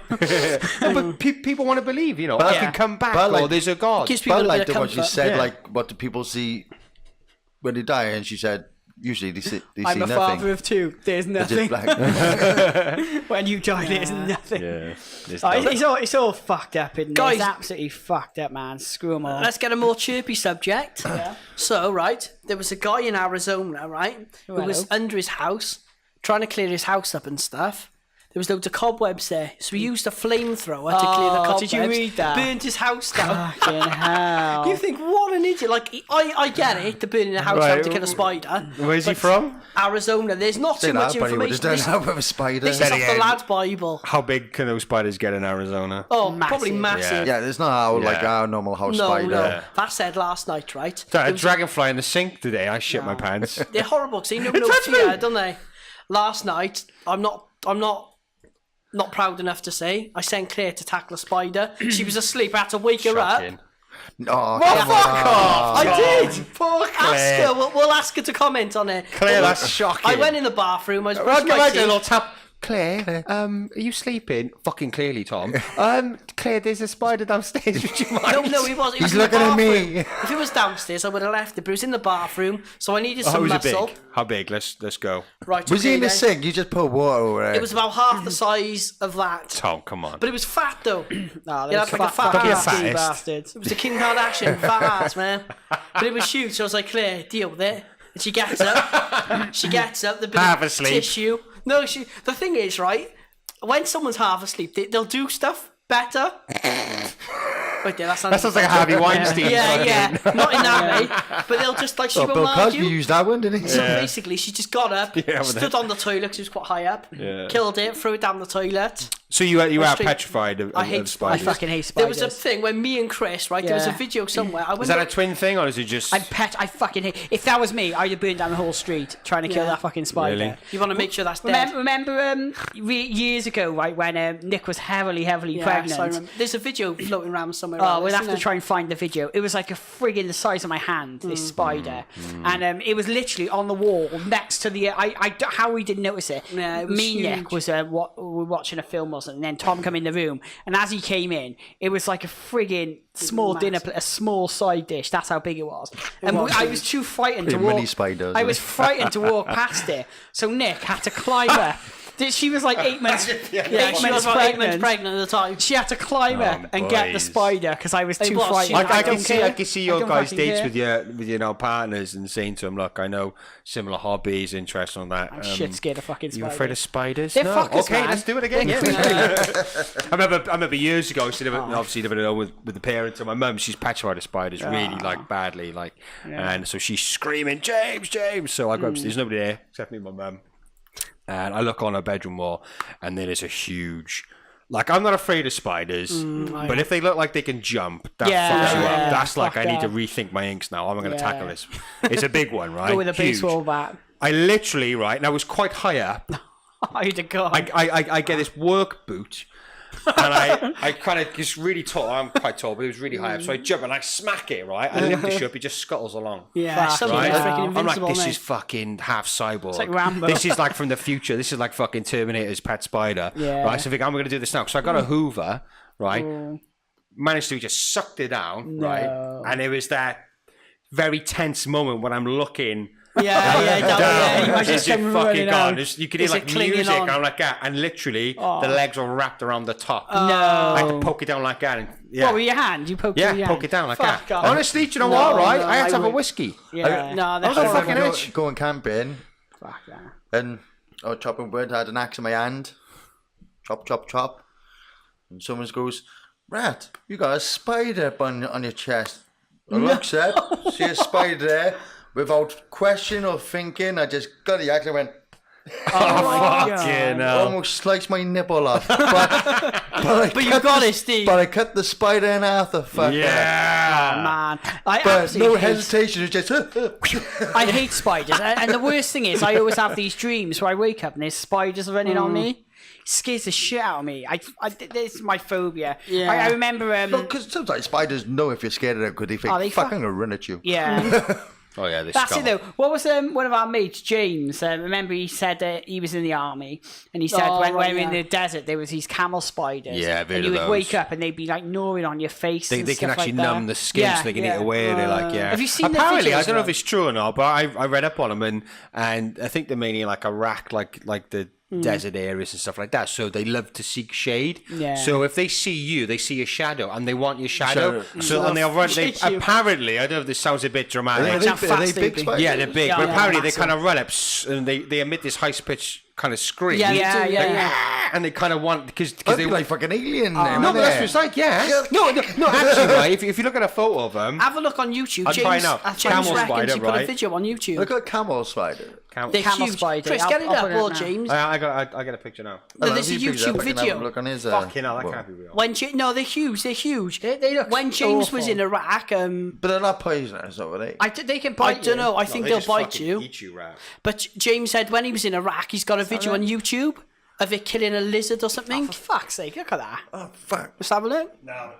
No, but people want to believe, you know, But- I can come back, but like- or there's a God. Gives people But a like bit of what you comfort. said, Yeah. like what do people see when they die? And she said, usually they see I'm a nothing. father of two. There's They're nothing. just black. When you die, there's nothing. Yeah. It's all fucked up, isn't it? Guys- It's absolutely fucked up, man. Screw them all. Let's get a more chirpy subject. So, right, there was a guy in Arizona, right, who was hello. under his house, trying to clear his house up and stuff. There was loads of cobwebs there, so he used a flamethrower to clear the cobwebs. did you read that? Burned his house down. Fucking hell. You think, what an idiot. Like, I get it, the burning a house down to kill a spider. Where's he but from? Arizona, there's not too Say much that, but he would have information. done that with a spider. This is off the again. lad's Bible. How big can those spiders get in Arizona? Oh, probably massive. Yeah, there's not how like Yeah. our normal house No, spider. no. That said last night, right? Sorry, There a was dragonfly in the sink today. I shit my pants. They're horrible because they know no touched fear, me. don't they? Last night, I'm not proud enough to say I sent Claire to tackle a spider. She was asleep. I had to wake her up. Shocking. Oh, Oh, come fuck off! I did. Poor Ask Claire. her. We'll ask her to comment on it. Claire, But that's shocking. I went in the bathroom. I was I'll brushing give my her a teeth. little tap. Claire, are you sleeping? Fucking clearly, Tom. Claire, there's a spider downstairs. Would you mind? No, he was. He was He's in the looking at bathroom. me. If it was downstairs, I would have left it. But it was in the bathroom, so I needed How some was it muscle. big? How big? Let's go. Right. Was he okay in the then. sink? You just put water over it. It was about half the size of that. Tom, come on. But it was fat though. No, Yeah, those that's like a fat fucking ass. nasty Fattest. bastards. It was a Kim Kardashian fat ass, man. But it was huge, so I was like, Claire, deal with it. And she gets up. The bit Half of asleep. tissue. No, the thing is, right, when someone's half asleep, they'll do stuff better. Wait there, that sounds like a Harvey Weinstein. Yeah, not in that way. But they'll just, like, she Oh, won't Bill Cosby argue. used that one, didn't he? So basically, she just got up, Yeah, but stood on the toilet because it was quite high up, killed it, threw it down the toilet. So you are Straight- petrified of I hate of spiders. I spiders. fucking hate There spiders. was a thing when me and Chris, right, there was a Yeah. video somewhere. I Is went that a twin thing, or is it just... I fucking hate. If that was me, I'd have burned down the whole street trying to kill Yeah. that fucking spider. Really? You want to make sure that's dead. Remember years ago, right, when Nick was heavily Yeah, pregnant. so I remember. There's a video floating around somewhere. Oh, around we'll this, have to isn't try and find the video. It was like a friggin' the size of my hand, this spider. And it was literally on the wall next to the... how we didn't notice it. Yeah, it was Me and Nick huge. was we were watching a film or something, and then Tom come in the room, and as he came in, it was like a friggin' small Massive. dinner plate, a small side dish. That's how big it was. And was I was too frightened to Pretty mini walk... spiders, I eh? was frightened to walk past it. So Nick had to climb her. She was like 8 months... Yeah, she was about 8 months pregnant at the time. She had to climb up and get the boys. spider because I was too was. frightened. She- I don't can see your don't guys' fucking dates care. with your partners and saying to them, look, I know similar hobbies, interests on that. I'm shit scared of fucking You spiders. afraid of spiders? They're no. fuckers, Okay, man. let's do it again. Yeah. I remember years ago, obviously living alone with the parents and my mum. She's petrified of spiders really like badly, and so she's screaming, James. So I go upstairs. There's nobody there except me and my mum. And I look on her bedroom wall, and there is a huge. Like, I'm not afraid of spiders, but if they look like they can jump, that fucks you up. That's like, fuck I need to that. rethink my inks now. How am I going to Yeah. tackle this? It's a big one, right? Go with a Huge. baseball bat. I literally, right, and I was quite high up. Oh, you God. I get this work boot, and I kind of just really tall. I'm quite tall, but it was really high up. So I jump and I smack it, right? I lift the ship, it just scuttles along. Yeah, Fuck, some Right? people are freaking I'm I'm like, invincible, this mate. is fucking half cyborg. like Rambo. This is like from the future. This is like fucking Terminator's pet spider. Yeah. Right? So I think I'm going to do this now. So I got a Hoover, right? Managed to just sucked it down, right? And it was that very tense moment when I'm looking. Yeah, you might It's just come fucking running gone. out. It's- You could hear Is it like clinging music. on? I'm like that, and literally the legs are wrapped around the top. No. I had to poke it down like that. And, yeah, What, with your hand? You poke it yeah, with your poke hand? it down like Fuck that. off. Honestly, do you know what? Right, no, I had to have a would- whiskey. Yeah. No, they're I was a horrible. fucking itch. Going camping, Fuck that. and I was chopping wood. I had an axe in my hand. Chop, chop, chop. And someone goes, Rat, you got a spider up on your chest. I looks up, see a spider there. Without question or thinking, I just got the axe and went, Fucking hell. Almost sliced my nipple off. But But you got it, Steve. But I cut the spider in half, the fucker. Yeah. Man, I But absolutely no hate, hesitation, it's just... I hate spiders. And the worst thing is, I always have these dreams where I wake up and there's spiders running on me. It scares the shit out of me. This is my phobia. Yeah. I remember. Because sometimes spiders know if you're scared of them because they think, they fuck, I'm going to run at you. Yeah. Oh yeah, this That's it though. What was one of our mates, James? Remember he said he was in the army, and he said when we were in the desert there was these camel spiders. Yeah, I've heard and you of would those. wake up and they'd be like gnawing on your face. They and can stuff actually like that. numb the skin so they can eat away. They're like, yeah. Have you seen the Apparently, videos I don't know of if it's true or not, but I read up on them and I think they're mainly in like Iraq, like the desert areas and stuff like that. So they love to seek shade. Yeah. So if they see you, they see your shadow and they want your shadow. So and they'll run. They, Chase you. apparently, I don't know if this sounds a bit dramatic. Are how fast they they big be. spiders? Yeah, they're big, Yeah, but yeah, apparently they massive. kind of run up and they emit this high pitched kind of scream. Yeah, Yeah, they do, yeah. And they kind of want because That'd they be like fucking alien. no, but that's what it's like. Yeah. No, actually, right. If you look at a photo of them, Have a look on YouTube. I'll try James, now. James Camel reckons spider, he put a right? video on YouTube. Look at camel spider. They're camel huge. spider. Chris, I'll- get it I'll up, put it or now. James. I got a picture now. No, there's a If you pick it YouTube up, I can have a video. Look on his, Fucking hell, that can't be real. When no, they're huge. They're huge. They look When James was awful. in Iraq, But they're not poisonous, are they? they can I bite don't you. know. I think they'll bite you. Eat you, rat. But James said when he was in Iraq, he's got a video on YouTube of it killing a lizard or something. For fuck's sake, look at that. Oh, fuck. Let's have a look. No,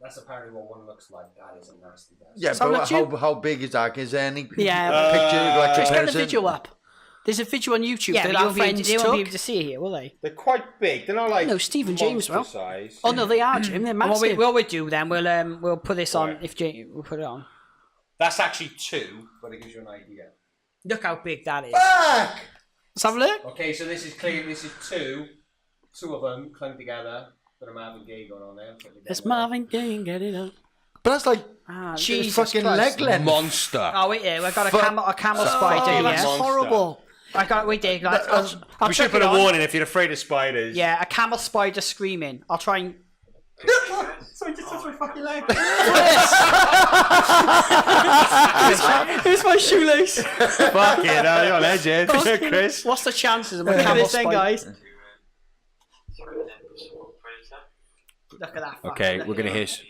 that's apparently what one looks like. That is a nasty bastard. Yeah, Sound but like you? how big is that? Is there any Yeah. picture like Chris, get the comparison? video up. There's a video on YouTube Yeah, that but our you won't be able friends to- they won't be took. able to see it here, will they? They're quite big. They're not like No, Steve and James will. size. Oh no, they are, Jim. They're What massive. we'll do then, we'll put this on. Right. If Jane, we'll put it on. That's actually 2, but it gives you an idea. Look how big that is. Fuck! Let's have a look. Okay, so this is clear. This is 2 of them clung together. Got a Marvin Gaye going on there. It's Marvin Gaye and get it up. But that's like Jesus fucking Christ. leg length. Monster. Oh wait, yeah, we've got Fuck. a camel spider. Oh, that's Yeah, Monster. horrible. I got wait there. Like, That- I'll We should chuck put it a on. warning if you're afraid of spiders. Yeah, a camel spider screaming. I'll try and. Sorry, just touched my fucking leg. Here's my shoelace. Fucking hell, you're a legend. Chris. What's the chances of a Look at camel this then, spider? guys. Look at that. fucker. Okay, Look we're at gonna it. hear.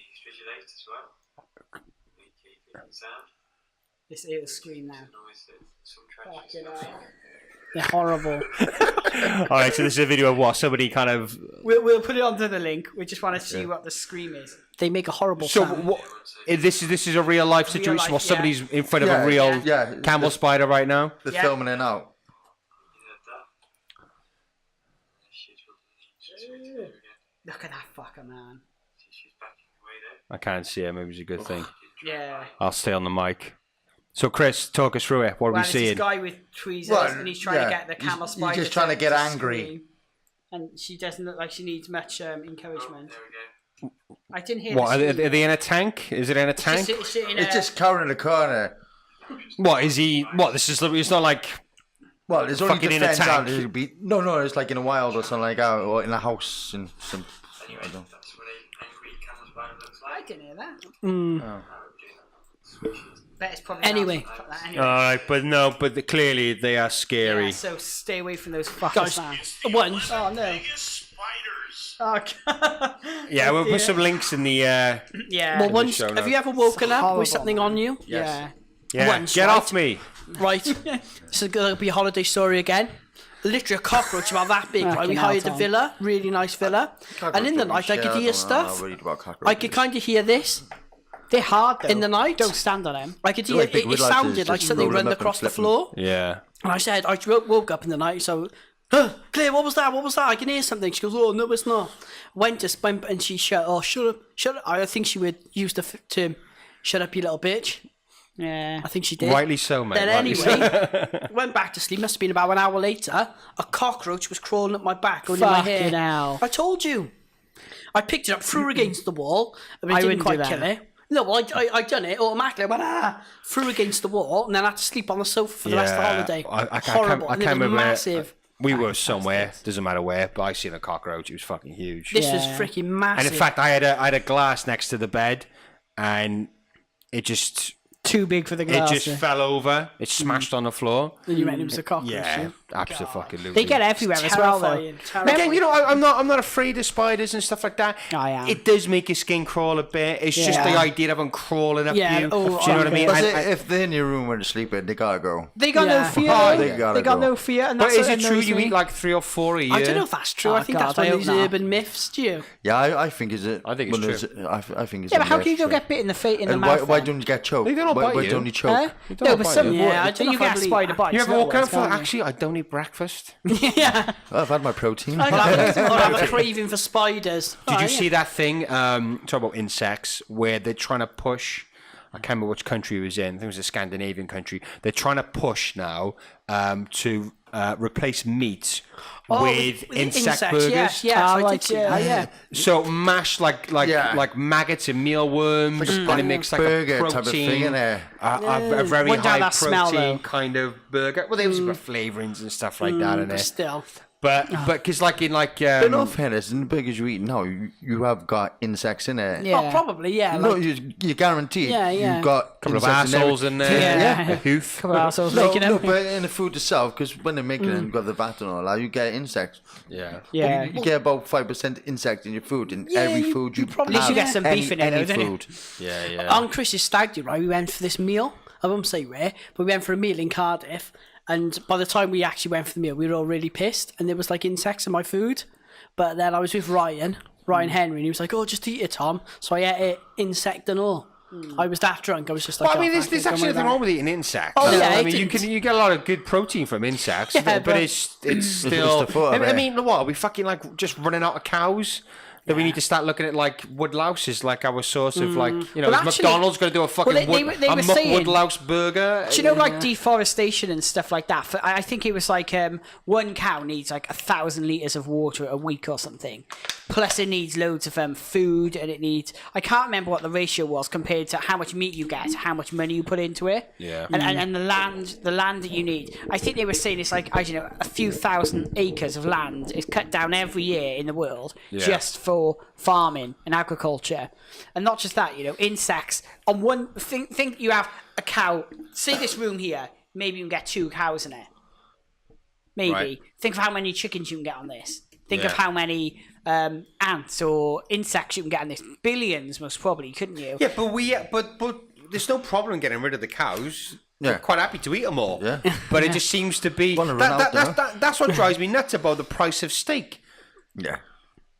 This little scream now. Fucking hell. They're horrible. All right, so this is a video of what somebody kind of. We'll put it onto the link. We just want to see what the scream is. They make a horrible So sound. what? This is a real life situation. life, What yeah. somebody's in front of Yeah, a real yeah. camel spider right now. They're Yeah. filming it out. Look at that fucker, man. I can't see it. Maybe it's a good thing. Yeah. I'll stay on the mic. So, Chris, talk us through it. What are Well, we it's seeing? this guy with tweezers, Well, and he's trying to yeah. get the camel He's spider. just trying to get to angry. scream. And she doesn't look like she needs much encouragement. I didn't hear. What the are scream. they in a tank? Is it in a tank? It's just Karen in the corner. What is he? What this is? It's not like Well, there's only Fucking in a defense out. tank. It'd be no, it's like in a wild or something like that, or in a house in some. I don't know. I didn't hear that. Bet it's probably Anyway. anyway. all right, but clearly they are scary. Yeah, so stay away from those fuckers, Guys, man. once. Oh no. Oh, Yeah, we'll put some links in the. yeah. Well, once. show Have notes. you ever woken up horrible, with something on you? Yeah. Yeah, once, get right? off me. Right. This is going to be a holiday story again. Literally a cockroach about that big, right? We Fucking hired a hell, Tom. villa, really nice villa. And in the night, I could hear stuff. I could kind of hear this They're hard though. in the night. Don't stand on them. I could hear like big it wood lights, sounded just like something roll them running up and across the flip them. floor. Yeah. And I said, I woke up in the night, so, Claire, what was that? What was that? I can hear something. She goes, oh, no, it's not. Went to spam, and she shut up. I think she would use the term, shut up, you little bitch. Yeah. I think she did. Rightly so, mate. Then rightly so. anyway, went back to sleep. Must have been about an hour later. A cockroach was crawling up my back, under my hair. Fucking hell. I told you. I picked it up, threw it against the wall, but it I didn't wouldn't quite do that. kill it. No, well, I done it automatically. I went, threw it against the wall, and then I had to sleep on the sofa for the rest of the holiday. I Horrible. can't And it was remember. massive. We were somewhere, doesn't matter where, but I seen a cockroach. It was fucking huge. This was Yeah. freaking And massive. in fact, I had a glass next to the bed, and it just Too big for the It glass. just fell over. It smashed on the floor. And you meant it was a cockroach. Yeah, absolutely. They get everywhere as well, though. Again, you know, I'm not afraid of spiders and stuff like that. I am. It does make your skin crawl a bit. It's just the idea of them crawling up Yeah, you. oh, Do you know what I mean? But And- if they're in your room when you're sleeping, they gotta go. They got Yeah. no fear. Oh, though. they gotta They got go. no fear. And But that's is what it true annoys you me. eat like 3 or 4 a year? I don't know if that's true. Oh, I think God, that's one I of hope these not. urban myths, do you? Yeah, I think it's a. I think it's well, true. I think it's. Yeah, a but how myth, can you go true. get bit in the face in the And mouth? why then? don't you get choked? They don't bite Why you. don't you choke? Huh? They don't No, but bite some you. Yeah, I would. don't know You if I get believe spider that. bites. You ever not walk out ones, for can't you? actually? I don't eat breakfast. Yeah. I've had my protein. I'd have a craving for spiders. Did you see that thing? Talk about insects where they're trying to push. I can't remember which country it was in. I think it was a Scandinavian country. They're trying to push now to replace meat with insect burgers. Yeah, Oh, I right, did see yeah, that. yeah. So mash like Yeah. maggots and mealworms, and it makes like burger a type of protein, thing in there. a very Wouldn't have high that smell, protein though. kind of burger. Well, there was flavorings and stuff like that in But it. still. But because like in like But in all fairness, in the burgers you eat now, you have got insects in there. Yeah. Oh, probably, yeah. No, Like, you're guaranteed. Yeah, yeah. You've got a couple of insects assholes in there, Yeah. a hoof. Couple of assholes No, making no, them. but in the food itself, because when they're making it, you've got the vat and all that, you get insects. Yeah. Yeah. You get about 5% insect in your food, in every you- food you you probably have. should get some any, beef in it, any though, don't you? food. Yeah. on Chris's stag do, right, we went for this meal. I won't say where, but we went for a meal in Cardiff. And by the time we actually went for the meal, we were all really pissed. And there was like insects in my food. But then I was with Ryan Henry, and he was like, "Oh, just eat it, Tom." So I ate it, insect and all. I was that drunk. I was just like, Well, I mean, "Oh, there's fuck it, actually don't worry nothing about wrong with eating insects. Oh, yeah, I it mean, you didn't. get a lot of good protein from insects, Yeah, but it's still. the thought of I it. mean, what are we fucking like just running out of cows? That we need to start looking at like woodlouse is like our source of like Well, is actually- McDonald's going to do a fucking Well, they were saying- woodlouse burger? Do you know, like deforestation and stuff like that? I think it was like one cow needs like 1,000 liters of water a week or something. Plus, it needs loads of food, and it needs. I can't remember what the ratio was compared to how much meat you get, to how much money you put into it. Yeah. And the land that you need. I think they were saying it's like, I don't know, a few thousand acres of land is cut down every year in the world just for farming and agriculture. And not just that, insects. On one think you have a cow. Say this room here, maybe you can get 2 cows in it. Maybe. Right. Think of how many chickens you can get on this. Think of Yeah. how many ants or insects you can get on this. Billions, most probably, couldn't you? Yeah, but there's no problem getting rid of the cows. Yeah. We're quite happy to eat them all. Yeah. But it just seems to be Wanna run out, that's what drives me nuts about the price of steak. Yeah.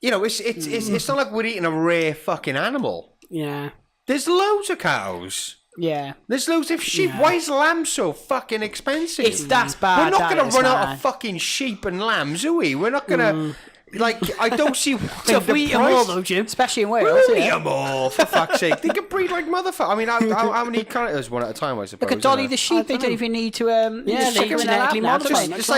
You know, it's not like we're eating a rare fucking animal. Yeah. There's loads of cows. Yeah. There's loads of sheep. Yeah. Why is lamb so fucking expensive? It's that's bad. We're not that going to is, run out man. of fucking sheep and lambs, are we? We're not going to... Like, I don't see why So if the we eat them all, price... though, Jim. Especially in Wales. We'll eat Yeah. them all, for fuck's sake. They can breed like motherfucker. I mean, how many characters? One at a time, I suppose. Look at Dolly isn't the it? sheep. They don't even need to. Yeah, just they stick 'em in a genetically lab now, modify don't them. they? It's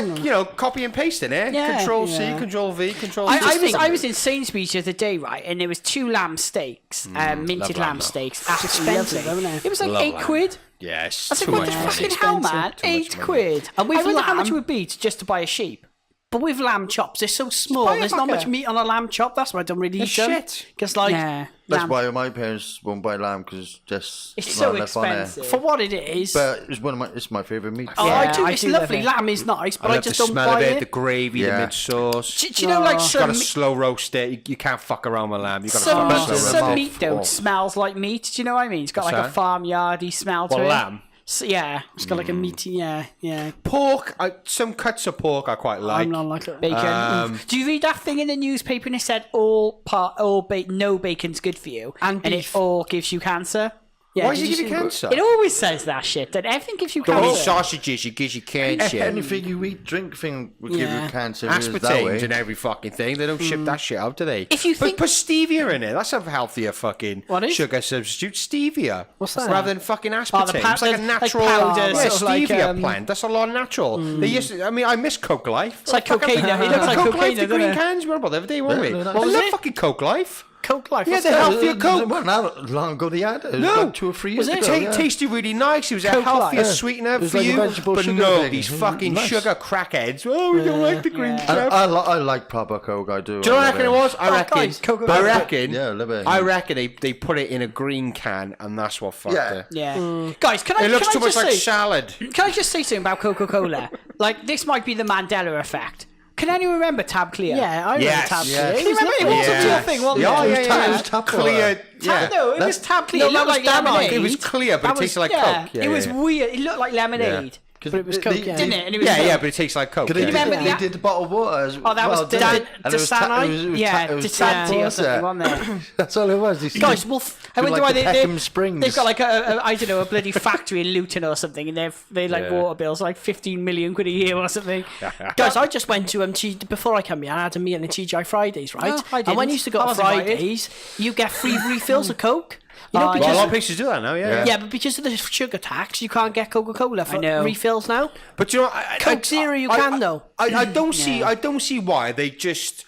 like, copy and paste in it. Yeah. Control C, Yeah. Control V, Control I was in Sainsbury's the other day, right, and there was 2 lamb steaks, minted love lamb lamb, though. steaks. expensive, isn't it? It was like Love 8 lamb. quid. Yes, I was too like, much what the money. fucking hell, man? Too much 8 money. quid. And with I wonder how much lamb- it would be just to buy a sheep. But with lamb chops, they're so small. buy a There's not much fucker. meat on a lamb chop. That's why I don't really eat them. shit. Because, like, Yeah. That's lamb- why my parents won't buy lamb because just It's not so enough on there. expensive. for what it is. But it's my favorite meat. Oh, Yeah, I do. I It's do love lovely. it. Lamb is nice, but I I love just the don't smell buy of it, it. the gravy, the Yeah. mint sauce. Do you know, like, You've got to some slow roast it. You can't fuck around with lamb. You've got to some, fucking slow slow roast some it. meat though smells like meat? Do you know what I mean? It's got What's like a that? farmyardy smell to Well, it. lamb. So, yeah. It's got like a meaty, yeah. Pork. Some cuts of pork I quite like. I'm not like it. Bacon. Do you read that thing in the newspaper and it said no bacon's good for you, And it beef. all gives you cancer? Yeah, Why did does it you give you see- cancer? It always says that shit. That everything gives you Don't eat cancer. sausages. It gives you cancer. Anything you eat, drink thing will give Yeah. you cancer. That Aspartame way. and every fucking thing. They don't ship that shit out, do they? If you But think- put stevia in it. That's a healthier fucking What is? sugar substitute. Stevia. What's that? Rather than fucking Oh, aspartame. the It's like a like natural powder, yeah, sort of like, stevia plant. That's a lot natural. They used to, I mean, I miss Coke Life. It's like cocaine. It looks like Coke cocaine, Life, the doesn't green it? cans. We were about the other day, weren't we? no, I no. love fucking Coke Life. Coke Life. Yeah, What's the that? healthier Coke. Well, not long ago they had it. It was No. like 2 or 3 years Was it? ago. Tasted really nice. It was a Coke healthier Light. sweetener It was for like a you. vegetable But sugar no, thing. these fucking Nice. sugar crackheads. Oh, we don't like the green stuff. I like proper Coke. I do. Do you know what I reckon it was? I reckon. guys, I reckon. Yeah, a little bit. I reckon they put it in a green can, and that's what fucked Yeah. it. Yeah. Guys, can I It looks can too I much just like say, salad. Can I just say something about Coca-Cola? Like, this might be the Mandela effect. Can anyone remember Tab Clear? Yeah, I remember Yes. Tab Yeah. Clear. Can you remember? It was a real thing, wasn't Yeah, it? yeah, It was tap water. clear. Yeah. No, it was Tab Clear. No, It that looked was like Damn lemonade. It was clear, but That it tasted like yeah, Coke. Yeah, it was yeah. weird. It looked like lemonade. But it was Coke, yeah. Didn't it? And it was Yeah, but it tastes like Coke. They, yeah. did, remember they the- did the bottled water as Oh, that was well, didn't Dan- they? And it was Desanai? Yeah, it was Desanti or water. something, wasn't there? That's all it was. They Guys, well, I wonder like why the they, Peckham Springs. they've got like I don't know, a bloody factory in Luton or something, and they like Yeah. water bills like 15 million quid a year or something. guys, I just went to before I come here. I had a meal in TGI Fridays, right? Oh, I and when didn't. you used to go I to wasn't invited. Fridays, you get free refills of Coke. You know, Oh, Well, a because lot of places do that now, yeah. yeah, but because of the sugar tax, you can't get Coca-Cola for know. refills now. But you know, Coke Zero, you can though. I don't see why they just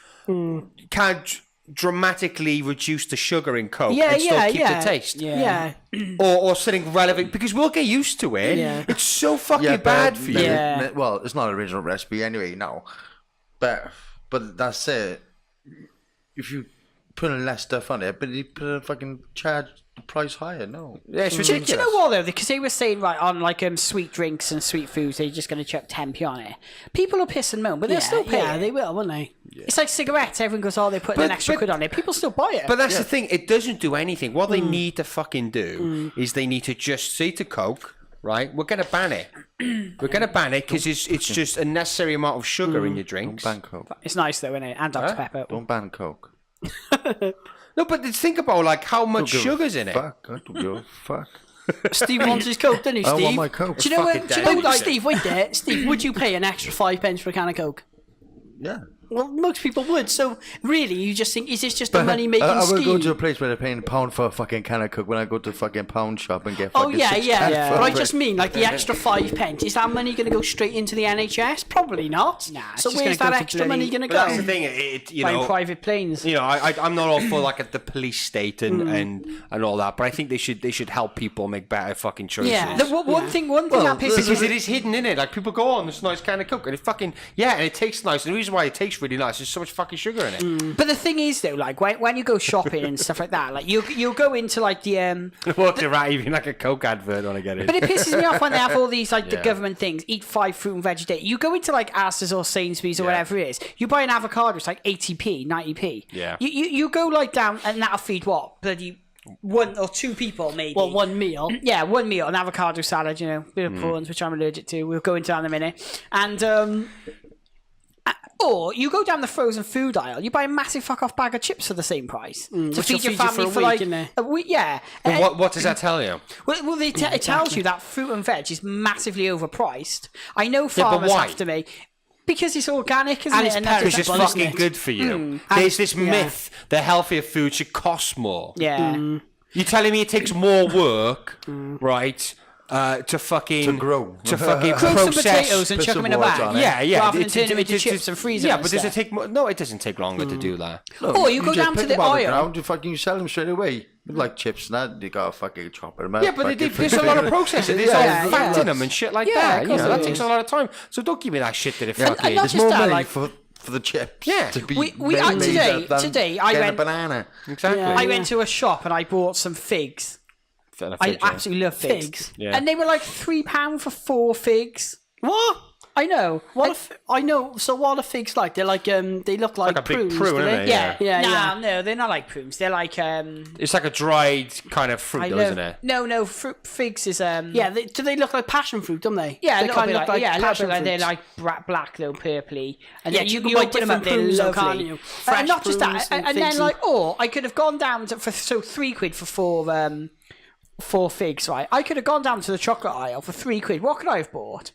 can't dramatically reduce the sugar in Coke Yeah, and still yeah, keep yeah. the taste. Yeah. Or something relevant, because we'll get used to it. Yeah. It's so fucking bad for you. Yeah. Well, it's not an original recipe anyway. No, but that's it. If you put less stuff on it, but you put a fucking charge the price higher. No. Yeah, it's Do you ridiculous. know what though? Because they were saying right on like sweet drinks and sweet foods, they're just going to chuck 10p on it. People will piss and moan, but they'll still pay. Yeah, it. they will, won't they? It's like cigarettes. Everyone goes, "Oh, they're putting an extra quid on it." People still buy it. But that's the thing, it doesn't do anything. What they need to fucking do is they need to just say to Coke, right, we're going to ban it. We're going to ban it because it's just a necessary amount of sugar in your drinks. Ban Coke. it's nice though, isn't it? And Dr Pepper. Don't ban Coke. No, but think about like how much Don't give a sugar's in it. Fuck. I don't give a fuck. Steve wants his Coke, doesn't he, I Steve? want my Coke. Do you know Fucking what? Do you know, dangerous. Steve? Wait there, Steve. Would you pay an extra 5 pence for a can of Coke? Yeah. Well, most people would. So really, you just think, is this just a money-making I would go scheme? to a place where they're paying £1 for a fucking can of Coke when I go to a fucking pound shop and get Oh fucking yeah, 6 yeah. cans for But I it. just mean like the extra 5 pence. Is that money going to go straight into the NHS? Probably not. Nah, it's so just where's gonna that go to extra money going to But that's the go? thing, you Buying know, private planes. you know, I'm not all for like the police state and all that, but I think they should help people make better fucking choices. Yeah. The one thing that pisses Because me. it is hidden in it. Like people go on this nice can of Coke and it fucking and it tastes nice. And the reason why it tastes really nice is there's so much fucking sugar in it. But the thing is though, like when you go shopping and stuff like that, like you'll go into like the Walked around even like a Coke advert when I get it. But it pisses me off when they have all these like the government things. Eat 5 fruit and veg a day. You go into like Asda's or Sainsbury's or whatever it is. You buy an avocado, it's like 80p, 90p. Yeah. You go like down and that'll feed what bloody 1 or 2 people maybe. Well, one meal. Yeah, one meal, an avocado salad, you know, bit of prawns, which I'm allergic to. We'll go into that in a minute. And or you go down the frozen food aisle, you buy a massive fuck off bag of chips for the same price to which feed will your feed you family for a for week, like innit? a week. Yeah. But what does that tell you? Well, it tells you that fruit and veg is massively overpriced. I know but farmers why? have to make because it's organic, isn't And it? it's that's Because it's Well, isn't fucking it? good for you. There's this myth that healthier food should cost more. yeah. You're telling me it takes more work, right? To fucking To grow. to fucking Grow some process. potatoes and put chuck some them in a water bag. on it. Yeah. Rather than It- turn it- them into it- chips and freeze them Yeah, but does instead. it take more? No, it doesn't take longer to do that. Or you go just down to pick the them out of aisle. ground, you fucking sell them straight away. Like chips and that, you gotta fucking chop them up. Yeah, but fucking there's a lot of processing. There's Yeah, all fat yeah. in them and shit like Yeah, that. of You course know, that it takes is. a lot of time. So don't give me that shit that it Yeah, fucking. not there's just more that, money like- for the chips. Yeah. to be We made today- up than today I getting went- a banana. Exactly. Yeah. I went to a shop and I bought some figs. I absolutely love figs. Figs. Yeah. And they were like £3 for 4 figs. What? I know. I know. So what are figs like? They're like they look like Like a big prunes, prune, do isn't they? it? Yeah. Yeah. No, they're not like prunes. They're like It's like a dried kind of fruit, I though, love, isn't it? No, figs is Yeah, do they look like passion fruit, don't they? Yeah, a they little bit look like, yeah, a little passion bit like they're fruits. like black though, purpley, and Yeah, then you you can buy open them up, different they're prunes though, lovely. can't you? Fresh And not just prunes that, and and then figs like, or I could have gone down to, for £3 for 4 figs, right? I could have gone down to the chocolate aisle for £3. What could I have bought?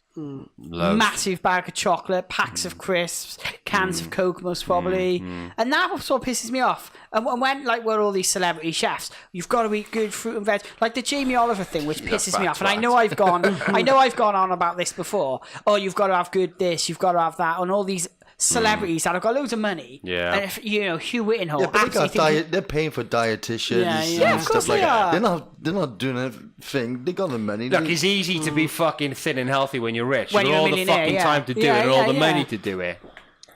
Massive bag of chocolate, packs of crisps, cans of Coke, most probably, and that's what pisses me off. And when like we're all these celebrity chefs, you've got to eat good fruit and veg, like the Jamie Oliver thing, which pisses me off. And I know I've gone on about this before. Oh, you've got to have good this, you've got to have that, and all these celebrities that have got loads of money. Yeah. And if, Hugh Whittenhall. Yeah, but they got absolutely they're paying for dietitians Yeah, and of course stuff like they that. are. They're not doing anything. They got the money. Look, it's easy to be fucking thin and healthy when you're rich. When You've got you're a all the millionaire, fucking yeah. time to do Yeah, it and all yeah, the yeah. money to do it.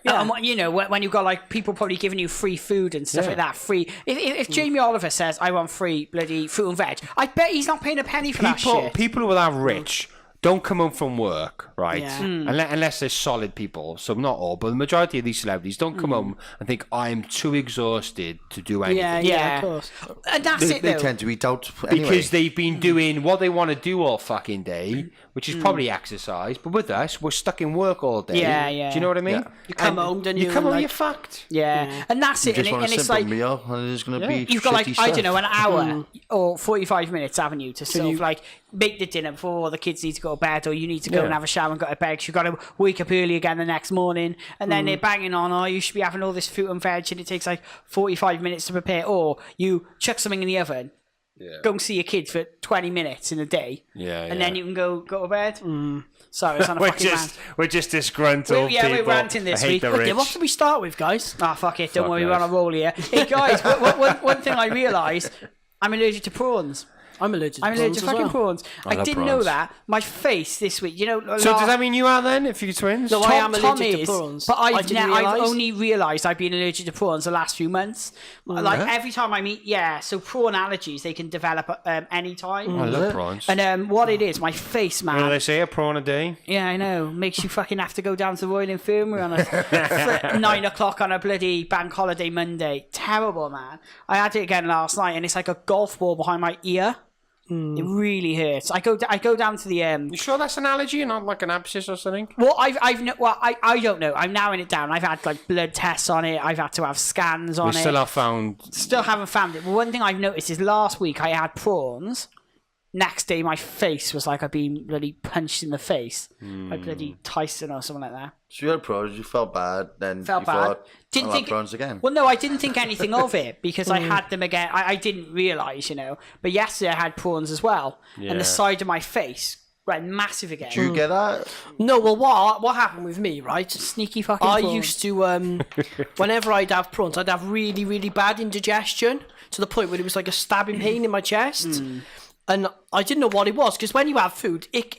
And when you've got like people probably giving you free food and stuff like that, free. If Jamie Oliver says I want free bloody fruit and veg, I bet he's not paying a penny for that shit. People who are that rich don't come home from work, right? Yeah. Unless they're solid people. So not all, but the majority of these celebrities don't come home and think, I'm too exhausted to do anything. Yeah, of course. And that's They it though. tend to eat out anyway. Because they've been doing what they want to do all fucking day, which is probably exercise. But with us, we're stuck in work all day. Yeah, yeah. Do you know what I mean? Yeah. You come home, then you come home, like, you're fucked. Yeah, and that's you it. just And, want a it's simple like meal, and it's going to be you've got like shitty I don't stuff. know an hour or 45 minutes, haven't you, to sort of like make the dinner before the kids need to go to bed, or you need to go and have a shower and go to bed. 'Cause you've got to wake up early again the next morning, and then they're banging on, oh, you should be having all this fruit and veg, and it takes like 45 minutes to prepare. Or you chuck something in the oven, go and see your kids for 20 minutes in a day, and then you can go to bed. Sorry, it's on a fucking rant. We're just disgruntled people. We're ranting this I hate week. the Okay, rich. What did we start with, guys? Ah, fuck it. Don't Fuck worry, we're on a knows. roll here. Hey, guys, one thing I realised, I'm allergic to prawns. I'm allergic to I'm allergic to prawns as fucking well. prawns. I love didn't know prawns. that. My face this week, So does that mean you are then, if you're twins? No, I am allergic to is, prawns. but I I've didn't realise. only realised I've been allergic to prawns the last few months. Like every time I meet, so prawn allergies, they can develop any time. I love prawns. And what it is, my face, man. What do they say? A prawn a day? Yeah, I know. Makes you fucking have to go down to the Royal Infirmary on a 9 o'clock on a bloody bank holiday Monday. Terrible, man. I had it again last night, and it's like a golf ball behind my ear. It really hurts. I go down to the You sure that's an allergy and not like an abscess or something? Well, I don't know. I'm narrowing it down. I've had like blood tests on it. I've had to have scans on We it. still have found... Still haven't found it. But one thing I've noticed is last week I had prawns. Next day, my face was like I'd been bloody punched in the face by bloody Tyson or something like that. So you had prawns, you felt bad, then Felt you bad. thought, Didn't I'll think have prawns again. Well, no, I didn't think anything of it because I had them again. I didn't realise, But yesterday I had prawns as well, and Yeah. the side of my face went massive again. Do you get that? No, well, what happened with me, right? Sneaky fucking I prawns. used to, whenever I'd have prawns, I'd have really, really bad indigestion to the point where it was like a stabbing pain in my chest. And I didn't know what it was, because when you have food, it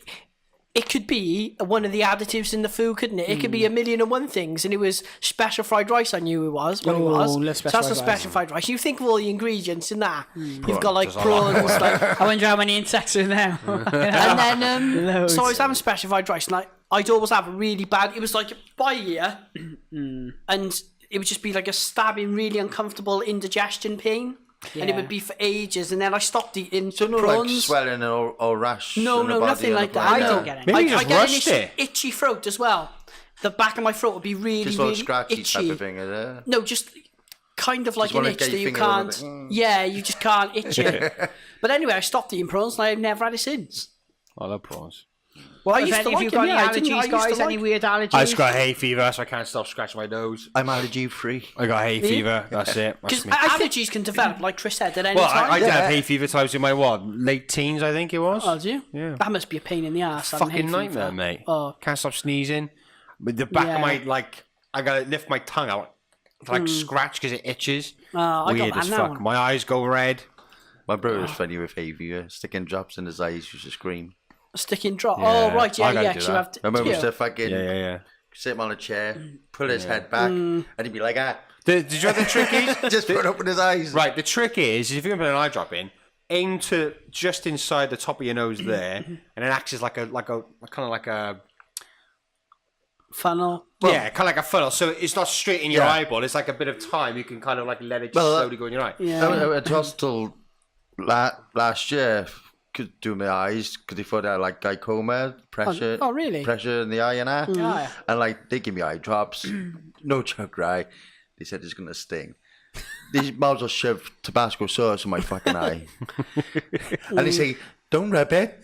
could be one of the additives in the food, couldn't it? It could be a million and one things, and it was special fried rice. I knew it was what it was. love So special that's a fried rice. special fried rice. You think of all the ingredients in that. You've got like prawns, like, I wonder how many insects are in there. and then Loads. so I was having special fried rice, and I'd always have a really bad. It was like by ear, and it would just be like a stabbing, really uncomfortable indigestion pain. And it would be for ages, and then I stopped eating So no prawns. like swelling or rash? No, on the no, body nothing or like that. anything I don't get it. Maybe you I just get an rushed it. itchy throat as well. The back of my throat would be really, Just all really scratchy itchy. type of thing, is it? No, just kind of like Just an wanna itch get that your you finger over can't. the- Yeah, you just can't itch it. But anyway, I stopped eating prawns, and I've never had it since. I love prawns. Well, I used to if like you've them, got yeah, I any didn't- I allergies, used to guys, any like- weird allergies? I just got hay fever, so I can't stop scratching my nose. I'm allergy free. I got hay fever, that's it. That's Because me. allergies can develop, like Chris said, at any Well, time. I did have hay fever till I was in my, late teens, I think it was. Oh, do you? Yeah. That must be a pain in the ass. having hay Fucking fever. nightmare, mate. Oh. Can't stop sneezing. With the back of Yeah. my, I gotta lift my tongue out to, scratch because it itches. I Weird got that as now. fuck. My eyes go red. My brother was funny with hay fever, sticking drops in his eyes, used to scream. Sticking drop. Yeah, Oh, right, I gotta yeah. do 'cause you that. have to. I remember yeah. used to fucking Yeah. sit him on a chair, pull his head back, and he'd be like, Did you know what the trick is? just put it up in his eyes. Right, the trick is if you're going to put an eye drop in, aim to just inside the top of your nose there, and it acts as like a Funnel. kind of like a funnel. So it's not straight in your Yeah. eyeball. It's like a bit of time. You can kind of like let it just Well, slowly go in your eye. Yeah. I went to hospital last year, could do my eyes because they thought I had like glaucoma, pressure. Oh, really? Pressure in the eye and that. yeah. And like they give me eye drops, no joke, right? They said it's gonna sting. They might as well shove Tabasco sauce in my fucking eye. And they say, "Don't rub it."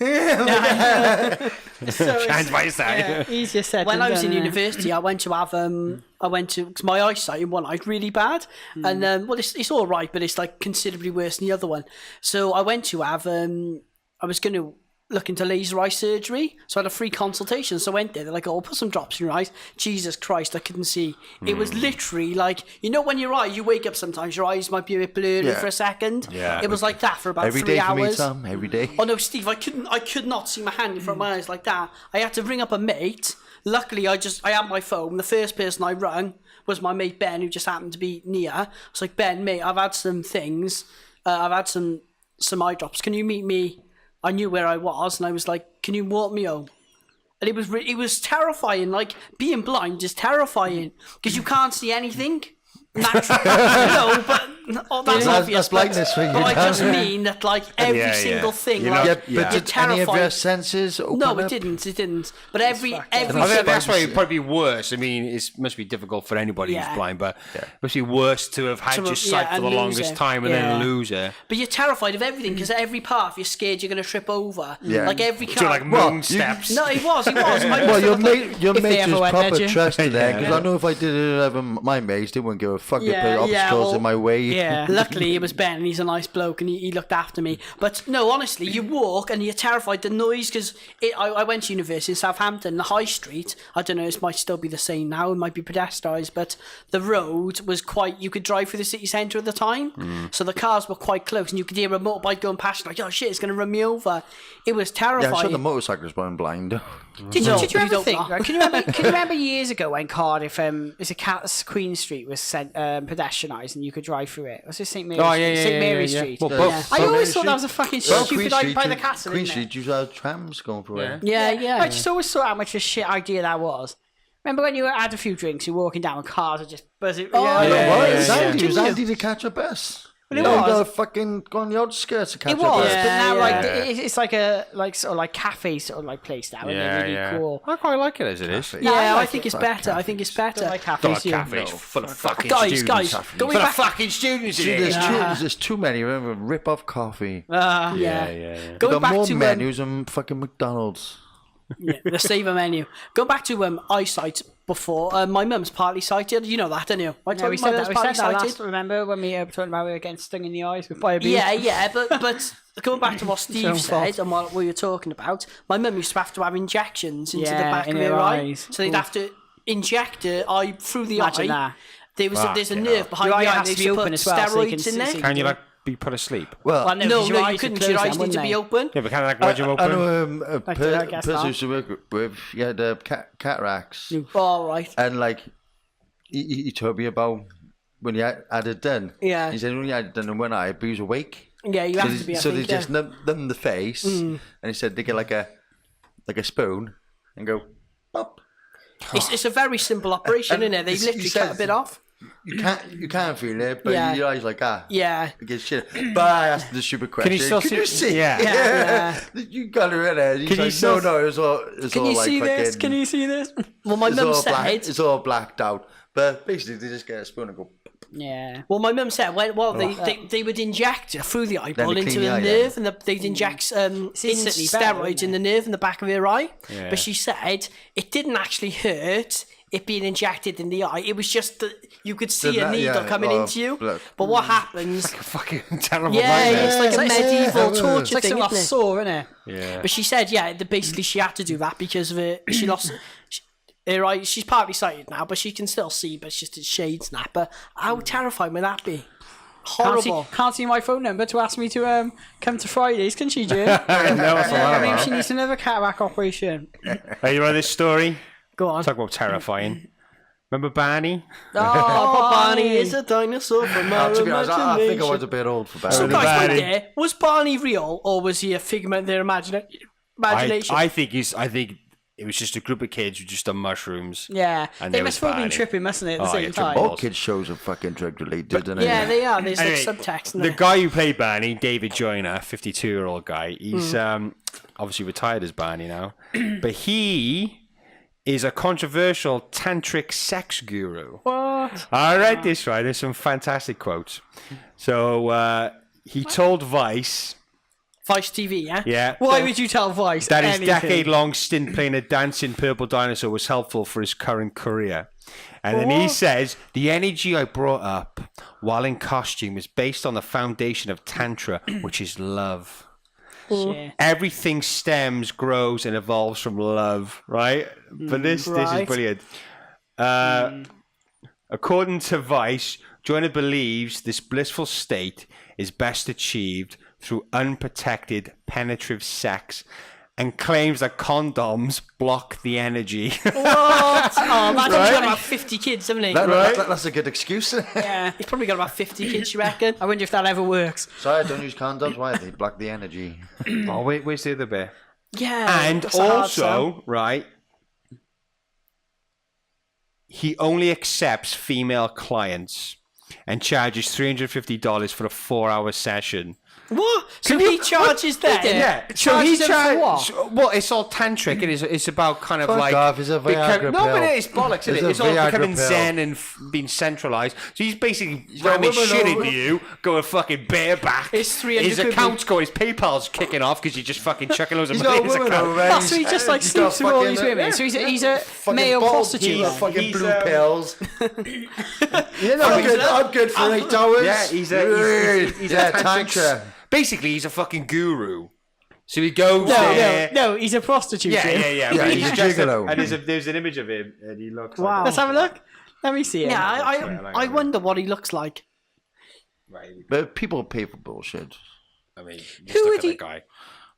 Hands by your side. Easier said When than I was in done, university, I went to have because my eyesight in one eye's really bad, and well, it's all right, but it's like considerably worse than the other one. So I went to have I was going to looking to laser eye surgery. So I had a free consultation. So I went there. They're like, oh, put some drops in your eyes. Jesus Christ, I couldn't see. It was literally like, you know, when your eye, you wake up sometimes, your eyes might be a bit blurry for a second. Yeah. It was like that for about Every 3 day hours. for me, Tom. Every day. Oh no, Steve, I could not see my hand in front of my eyes like that. I had to ring up a mate. Luckily, I had my phone. The first person I rang was my mate Ben, who just happened to be near. I was like, Ben, mate, I've had some things. I've had some eye drops. Can you meet me? I knew where I was, and I was like, can you walk me home? And it was terrifying. Like, being blind is terrifying because you can't see anything. Naturally, no, but that's obvious. That's blindness for you. But I just mean that, like, every single thing. Like, But you're did any of your terrified. senses open No, up? it didn't. But every I think that's why single. it'd probably be worse. I mean, it must be difficult for anybody who's blind, but it must be worse to have had your sight for and the lose longest it. time and then lose it. But you're terrified of everything because every path you're scared you're going to trip over. Yeah. Like every Do car. like moon steps. No, he was. Well, your mate if they was ever went proper there, trusted there, Yeah. because I know if I did it over my mates, they wouldn't give a fuck. They Yeah, put yeah, obstacles well, in my way. Yeah. Luckily, it was Ben, and he's a nice bloke, and he looked after me. But no, honestly, you walk and you're terrified. The noise, because I went to university in Southampton, the high street. I don't know, it might still be the same now. It might be pedestrianised, but the road was quite. You could drive through the city centre at the time, so the cars were quite close, and you could hear a motorbike going past. Like, oh shit, it's going to run me over. It was Yeah, I'm terrifying. sure the motorcyclists weren't blind. Did No, you you ever don't think? know. Right, can you remember years ago when Cardiff, Queen Street was pedestrianised and you could drive through it? Was it St Mary's? Oh, yeah, St yeah, Mary yeah. Street. Well, I Well, always Queen thought that was a fucking Well, stupid idea by the castle. Queen isn't it? Street, you had trams going through it. Yeah. I just always thought how much of a shit idea that was. Remember when you had a few drinks, you're walking down and cars are just buzzing. Oh, Well, yeah. it was Andy. It was Didn't you? Andy to catch a bus. But it You was. gotta fucking go on the outskirts to catch It a was, bus. but now Yeah, like yeah. it's like a sort of like cafe sort of like place now, and Yeah, they're really yeah. cool. I quite like it as it is. Yeah, I I like think it. it's better. I think it's better. Don't like Don't cafes. like you? cafes full of fucking Guys, students. going Full of back- fucking students in See, it. there's too many. Remember, rip off coffee. Yeah. We've Going got back more to menus than fucking McDonald's. the saver menu. Go back to eyesight before. My mum's partly sighted. You know that, don't you? I Yeah, told we you my said mum's that. We partly said that last. sighted. Remember when we were talking about we were getting stung in the eyes by a bee? Yeah, but going back to what Steve own said fault. and what we were talking about, my mum used to have to have injections into the Yeah, back in of her her eye, eyes. so they'd have to inject her eye through the Imagine eye. that. There's a nerve behind Your eye the eye. has They to be used to open put as well, so you can steroids in see- there. so you Can you like be put asleep? Well, Well, No, your you eyes couldn't. would Your close eyes then, need to wouldn't be they? open. Yeah, but can I like wedge them I open? know a I guess person not. who used to work with, he had cataracts, All right. and like he told me about when he had it done. Yeah. He said when he had it done in one eye, but he was awake. Yeah, you have to be. I So they think, yeah. just numb the face, and he said they get like a spoon and go pop. It's a very simple operation, isn't it? They he literally said- cut a bit off. You can't feel it, but Yeah. your eyes like that. Yeah. It gets shit. But I asked the stupid question. you still you see- see? Yeah. Yeah. You got it in there. He's Can you like, still- no, it was all. Can you like see this? fucking- Can you see this? Well, my It's mum all said. black. It's all blacked out. But basically, they just get a spoon and go. Yeah. Well, my mum said, they would inject her through the eyeball they into clean the the eye, nerve, and they'd inject instantly better, steroids isn't in it? the nerve in the back of her eye. Yeah. But she said it didn't actually hurt it being injected in the eye. It was just that you could see a needle coming into you. blood. But what happens? Fucking terrible Yeah, nightmare. it's like a medieval torture It's like thing, something off isn't it? Saw, isn't it? Yeah. But she said, basically she had to do that because of it. She lost her eye. She's partly sighted now, but she can still see, but it's just a shades now. But how terrifying would that be? Horrible. Can't see my phone number to ask me to come to Fridays, can she, Jim? No, that's a lot Maybe of she needs another cataract operation. Are you ready this story? Go on. Talk about terrifying. Remember Barney? Oh, Barney is a dinosaur from our To be honest, I think I imagination. was a bit old for that. So, the guys, Barney. wait there. Was Barney real, or was he a figment of their imagination? I think it was just a group of kids who just done mushrooms. Yeah. And They there must was have all been Barney. tripping, mustn't they, at the Oh, same yeah, time? tripping All kids' shows are fucking drug related, isn't it? Yeah, they are. There's Anyway, like subtext in The there. guy who played Barney, David Joyner, 52-year-old guy, he's obviously retired as Barney now, but he is a controversial tantric sex guru. What? I read this right. There's some fantastic quotes. So he told Vice, Vice TV, yeah? yeah, Why would you tell Vice that his anything? decade-long stint playing a dancing purple dinosaur was helpful for his current career. And then he says, the energy I brought up while in costume is based on the foundation of Tantra, which is love. Shit. Everything stems, grows, and evolves from love, right? But this is Right. brilliant. According to Vice, Joyner believes this blissful state is best achieved through unprotected penetrative sex and claims that condoms block the energy. What? Oh, man, he's got about 50 kids, hasn't he? That's a good excuse. Yeah. He's probably got about 50 kids, you reckon? I wonder if that ever works. Sorry, I don't use condoms. Why? They block the energy. Oh, wait, where's the other bit? Yeah. And that's a hard sell. also, right, he only accepts female clients and charges $350 for a 4-hour session. What? So he charges them? So he charges what? Well, it's all tantric. It's about kind of Fuck like off, it's a Viagra no, but pill. it's bollocks. Isn't it? It's It's a all Viagra becoming pill. zen and being centralized. So he's basically got ramming women shit over- into you, going fucking bareback. It's 300 His quid. account's going, his PayPal's kicking off because you're just fucking chucking loads of He's money got in his women account. over there. Oh, so he just like He's got sleeps with all fucking- these women. So he's a Fucking male bald prostitute. he's fucking He's, blue pills. You know, I'm good for 8 hours. Yeah, he's a tantra. tantric. Basically, he's a fucking guru. So he goes No, there. no, he's a prostitute. Yeah, Jim. yeah, yeah. Yeah, Right. he's a dressed up- gigolo. And there's an image of him, and he looks. Wow. Like Let's have a look. Let me see it. Yeah, I wonder what he looks like. Right. But people pay for bullshit. I mean, just Who look would at the he- guy.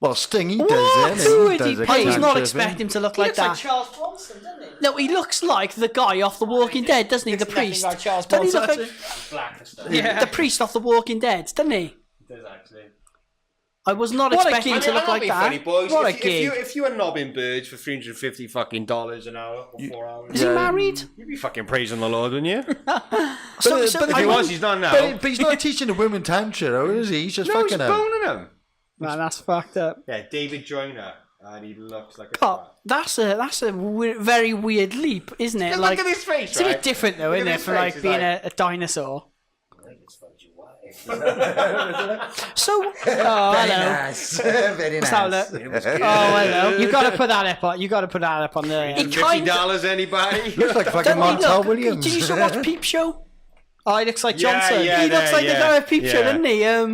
Well, Sting, he What? does it. Who He would does he a pay? I was not tantra expecting thing. him to look like that. Charles Bronson, doesn't he? No, he looks like the guy off The Walking Dead, doesn't he? The priest. Like Charles Doesn't he look Bronson. like the priest off The Walking Dead, doesn't he? Does actually. I was not What a expecting him gig. to look like that. boys. What a if gig. you were knobbing birds for $350 fucking dollars an hour for 4 hours, Is he married? you'd be fucking praising the Lord, wouldn't you? So, but If I he wonder- was, he's not now. But he's not teaching the women tantra, though, is he? He's just No, he's fucking them. boning him. Man, that's fucked up. Yeah, David Joyner, and he looks like a. Oh, that's a very weird leap, isn't it? Yeah, Like, look at his face, It's a right? bit different though, Look isn't at it, his for face, like he's being a dinosaur? so Oh, hello. Nice. Very Let's have a nice. look. Oh, hello. You got to put that up. You got to put that up on the. It kind of. $50, anybody? Looks like fucking Don't he Montel look? Williams. Did you used to watch Peep Show? Oh, he looks like Yeah, Johnson. yeah. He looks like the guy of Peep Show, yeah. doesn't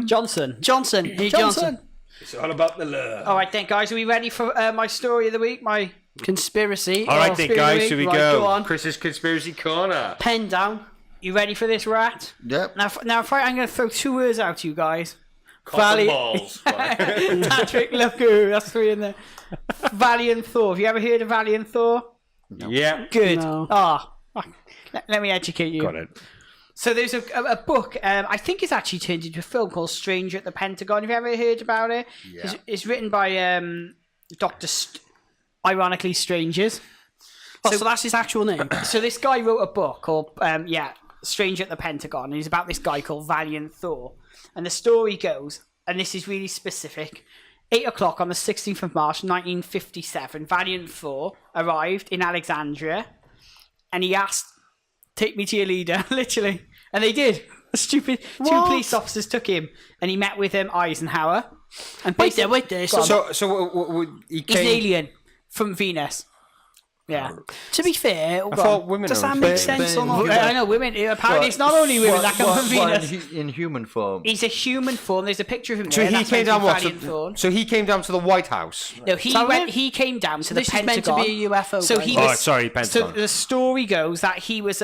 he? Johnson. Johnson. He's Johnson. It's all about the love. All right, then, guys. Are we ready for my story of the week? My Conspiracy. All right, Oh, then, Spirit guys, Week. here we Right, go. go on. Chris's Conspiracy Corner. Pen down. You ready for this, rat? Yep. Now, I'm going to throw 2 words out to you guys. Cotton balls. Patrick, look who. That's 3 in there. Valiant Thor. Have you ever heard of Valiant Thor? Yeah. Good. No. Let me educate you. Got it. So there's a book, I think it's actually turned into a film called Stranger at the Pentagon. Have you ever heard about it? Yeah. It's written by Dr. Ironically Strangers. So that's his actual name. So this guy wrote a book called, Stranger at the Pentagon. And he's about this guy called Valiant Thor. And the story goes, and this is really specific, 8 o'clock on the 16th of March, 1957, Valiant Thor arrived in Alexandria. And he asked, take me to your leader, literally. And they did. A stupid 2 What? police officers took him, and he met with Eisenhower. And Wait there. Go on. So he He's an came. alien from Venus. Yeah. To be fair, I thought women does were that in make space. sense or But- not? I know women. Apparently, it's not only women that come from Venus. In human form. He's a human form. There's a picture of him So there. he That's came meant to down be what? Valiant Thor. So he came down to the White House. No, he that went. right? He came down to This the is meant Pentagon. to be a UFO. So guys. he Oh, was. sorry, So Pentagon. the story goes that he was.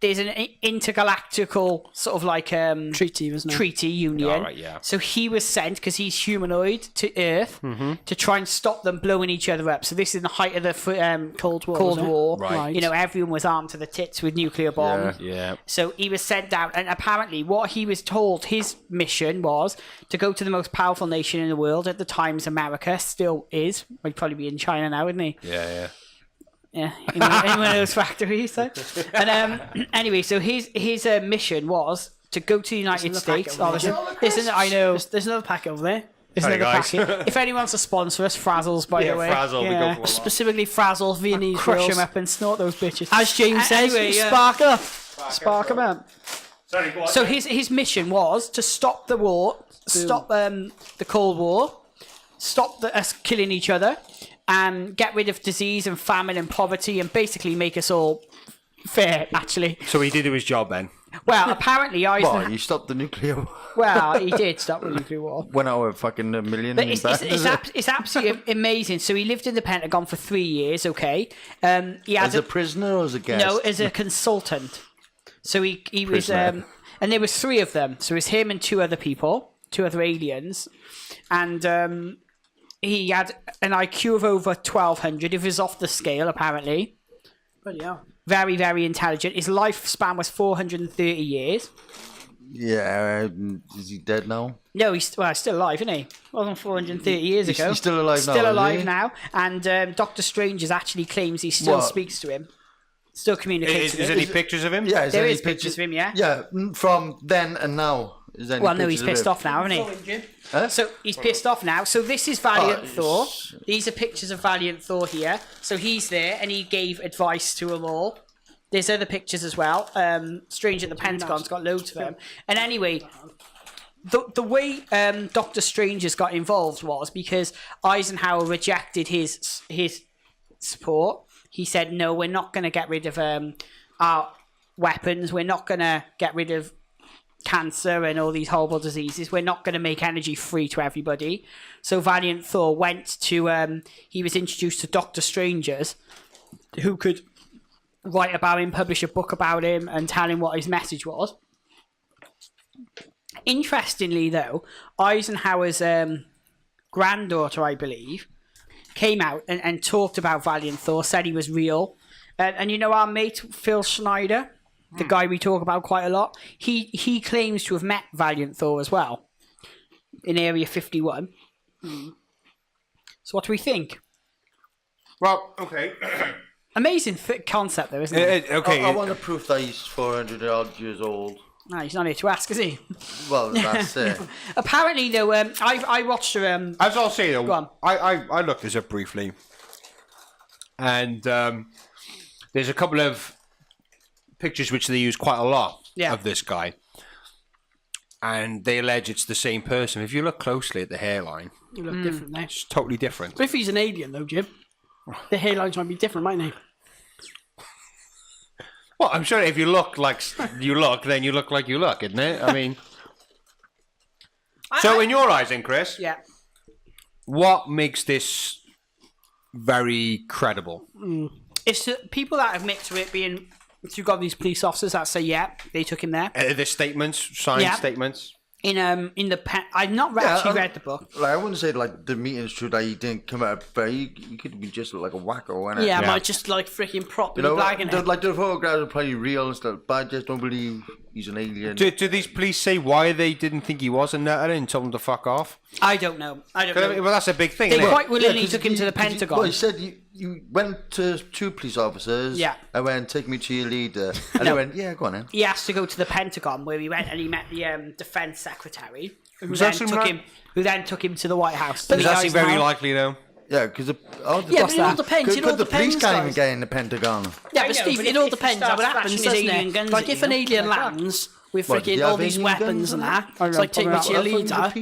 There's an intergalactical sort of like treaty, wasn't it? treaty union. Oh, right, yeah. So he was sent because he's humanoid to Earth to try and stop them blowing each other up. So this is in the height of the Cold War. Cold wasn't it? War. Right. You know, everyone was armed to the tits with nuclear bombs. Yeah. So he was sent down, and apparently, what he was told his mission was to go to the most powerful nation in the world. At the times, America still is. He'd probably be in China now, wouldn't he? Yeah. Yeah, in one of those factories. So. And anyway, so his mission was to go to the United There's another States. packet over there. Listen, I know. There's another pack over there. There's Hi, another guys. packet. If anyone's a sponsor us, Frazzles, by the way. Frazzle, we go for a lot. Specifically, Frazzle Viennese Crush girls. them up and snort those bitches. As James says, Anyway, yeah. spark up. Spark them up. Sorry, go on. So his mission was to stop the war, stop the Cold War, stop us killing each other, and get rid of disease and famine and poverty, and basically make us all fair. Actually, So he did do his job then. Well, apparently Eisenhower. What? You stopped the nuclear war? Well, he did stop the nuclear war. Went out with fucking a million. But it's absolutely amazing. So he lived in the Pentagon for 3 years. Okay, he had as a prisoner or as a guest? no, as a consultant. So he was Prisoner. and there was 3 of them. So it was him and 2 other people, 2 other aliens, and he had an IQ of over 1200. It was off the scale apparently. But yeah. Very, very intelligent. His lifespan was 430 years. Yeah, is he dead now? No, he's still alive, isn't he? Wasn't 430 years ago. He's still alive now, Still is alive he? now. And Doctor Strange actually claims he still What? speaks to him. Still communicates Is with there him. any pictures of him? Yeah, is There any is pictures of him, yeah? Yeah, from then and now. Is there any Well, no, he's pictures pissed of off now, isn't he? Huh? So he's pissed off now. So this is Valiant Oh, Thor. it's- These are pictures of Valiant Thor here. So he's there and he gave advice to them all. There's other pictures as well. Strange at the Pentagon's got loads of them. And anyway, the way Doctor Strange has got involved was because Eisenhower rejected his support. He said, no, we're not going to get rid of our weapons. We're not going to get rid of cancer and all these horrible diseases. We're not going to make energy free to everybody. So Valiant Thor went to, he was introduced to Doctor Strangers, who could write about him, publish a book about him, and tell him what his message was. Interestingly, though, Eisenhower's granddaughter, I believe, came out and talked about Valiant Thor, said he was real. And you know our mate, Phil Schneider, the guy we talk about quite a lot, he claims to have met Valiant Thor as well in Area 51. So what do we think? Well, okay. Amazing concept, though, isn't it? Okay. I want to prove that he's 400 odd years old. No, he's not here to ask, is he? Well, that's it. Apparently, though, I watched As I'll say though, Go on. I looked this up briefly, and there's a couple of pictures which they use quite a lot of this guy, and they allege it's the same person. If you look closely at the hairline, You look different there. it's totally different. But if he's an alien, though, Jim, the hairlines might be different, mightn't they? Well, I'm sure if you look like you look, then you look like you look, isn't it? I mean, so in your eyes, then, Chris, Yeah. what makes this very credible? It's the people that admit to it being. You've got these police officers that say, yeah, they took him there. The statements, signed Yeah. statements. In the pen. I've not actually read the book. Like, I wouldn't say like the meeting's true that he didn't come out, but he could be just like a wacko, wasn't it? Yeah, Yeah. might just like freaking properly You know, blagging it. like the photographs are probably real and stuff, but I just don't believe he's an alien. Do these police say why they didn't think he was a nutter and told him to fuck off? I don't know. Well, that's a big thing, They isn't it? quite willingly 'cause took him to the 'cause Pentagon. Well, he said you went to 2 police officers. Yeah. I went, take me to your leader. And they went, yeah, go on then. He asked to go to the Pentagon, where he went and he met the defense secretary, who Was then that some took right- him. Who then took him to the White House. Does that The seem very Eisenhower- likely, though? Yeah, because Yeah, but it all depends. It all the police depends, can't even guys. get in the Pentagon. Yeah, I but know, Steve, but it if all he depends how starts it happens, flashing his doesn't alien it? guns Like at if you, an alien like that. lands with What, do freaking you all have these alien weapons guns and and that, that? it's like take me to your He's a leader.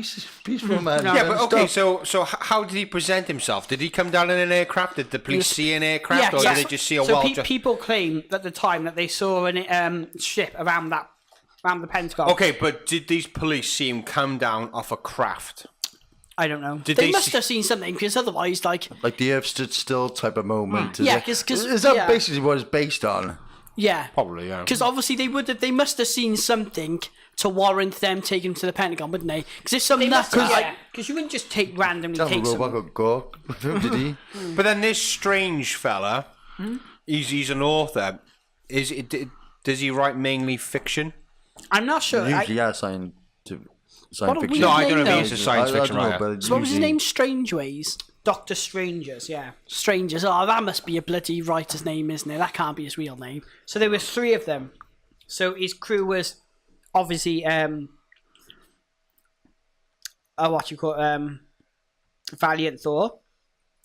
peaceful man. Yeah, but okay, Stop. so how did he present himself? Did he come down in an aircraft? Did the police see an aircraft, or yeah. did they just see a So wild... people claim at the time that they saw an ship around the Pentagon. Okay, but did these police see him come down off a craft? I don't know. Did They they must see... have seen something, because otherwise, like, Like the Earth stood still type of moment. Yeah, it? 'cause- is that yeah. basically what it's based on? yeah. Probably, yeah. Because obviously they must have seen something to warrant them taking him to the Pentagon, wouldn't they? Because if some nuts, Because you wouldn't just randomly That take robot someone. got Gork with him, did he? But then this strange fella, he's an author. Does he write mainly fiction? I'm not sure. Usually, yeah, science What a fiction. weird No, I don't know name, if he's a though. science fiction I don't writer. know, but So what was his usually- name? Strange Ways. Doctor Strangers, yeah. Strangers. Oh, that must be a bloody writer's name, isn't it? That can't be his real name. So there was 3 of them. So his crew was obviously what you call Valiant Thor.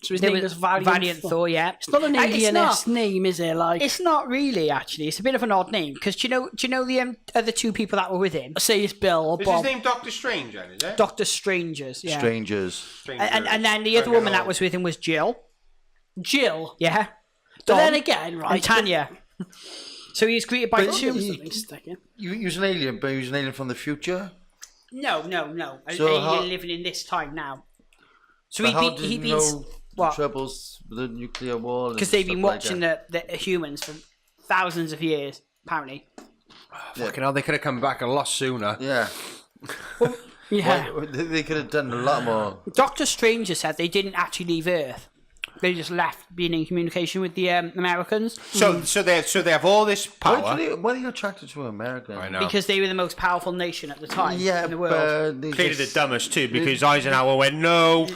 So his There name was Valiant Thor. Thor, yeah. It's not an It's alien-esque not. name, is it? Like, It's not really actually. It's a bit of an odd name because do you know the other 2 people that were with him? say it's Bill or Is Bob. his name Doctor Strange, then, is it? Doctor Strangers, yeah. Strangers. And then the other woman that was with him was Jill. Jill. Yeah. But Dom then again, right? and Tanya. So he was greeted by But two. He was an alien, but he was an alien from the future. No. An So alien living in this time now. So But how he did you beat know what? troubles with the nuclear war? Because they've been watching the humans for thousands of years, apparently. Fucking hell, they could have come back a lot sooner. Yeah. Yeah. Well, they could have done a lot more. Doctor Stranger said they didn't actually leave Earth. They just left being in communication with the Americans. So they have all this power. Why are you attracted to America? I know. Because they were the most powerful nation at the time Yeah, in the world. but they Clearly just- the dumbest too, because Eisenhower went, no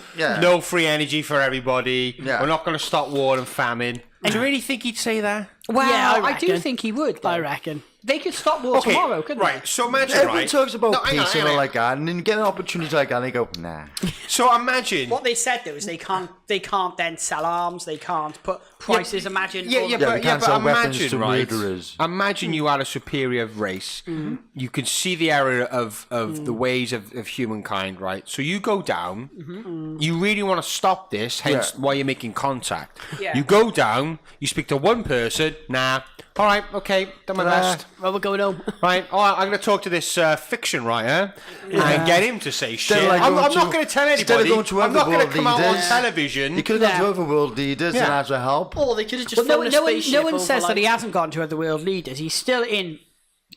free energy for everybody. Yeah. We're not going to stop war and famine. Do you really think he'd say that? Well, Yeah, I do reckon. think he would. I though. reckon. They could stop war tomorrow, couldn't right. So imagine, Everyone right? talks about No, hang on, peace hang and on. all like that, and then get an opportunity like that, and they go, nah. So imagine. What they said though is they can't then sell arms. They can't put prices. Imagine. Yeah, all the- they can't sell weapons imagine, to right? murderers. Imagine you had a superior race. You can see the error of the ways of humankind, right? So you go down. You really want to stop this, hence why you're making contact. Yeah. You go down. You speak to one person. Nah. All right. Okay. Done my best. Well, we're going home. Right. All right. I'm going to talk to this fiction writer and get him to say shit. of like I'm going not to- going to tell instead of anybody. going to I'm not going to other come out on leaders. television. You could have gone to other world leaders and asked for help. Or they could have just Well, flown a no one spaceship over, says that like- he hasn't gone to other world leaders. He's still in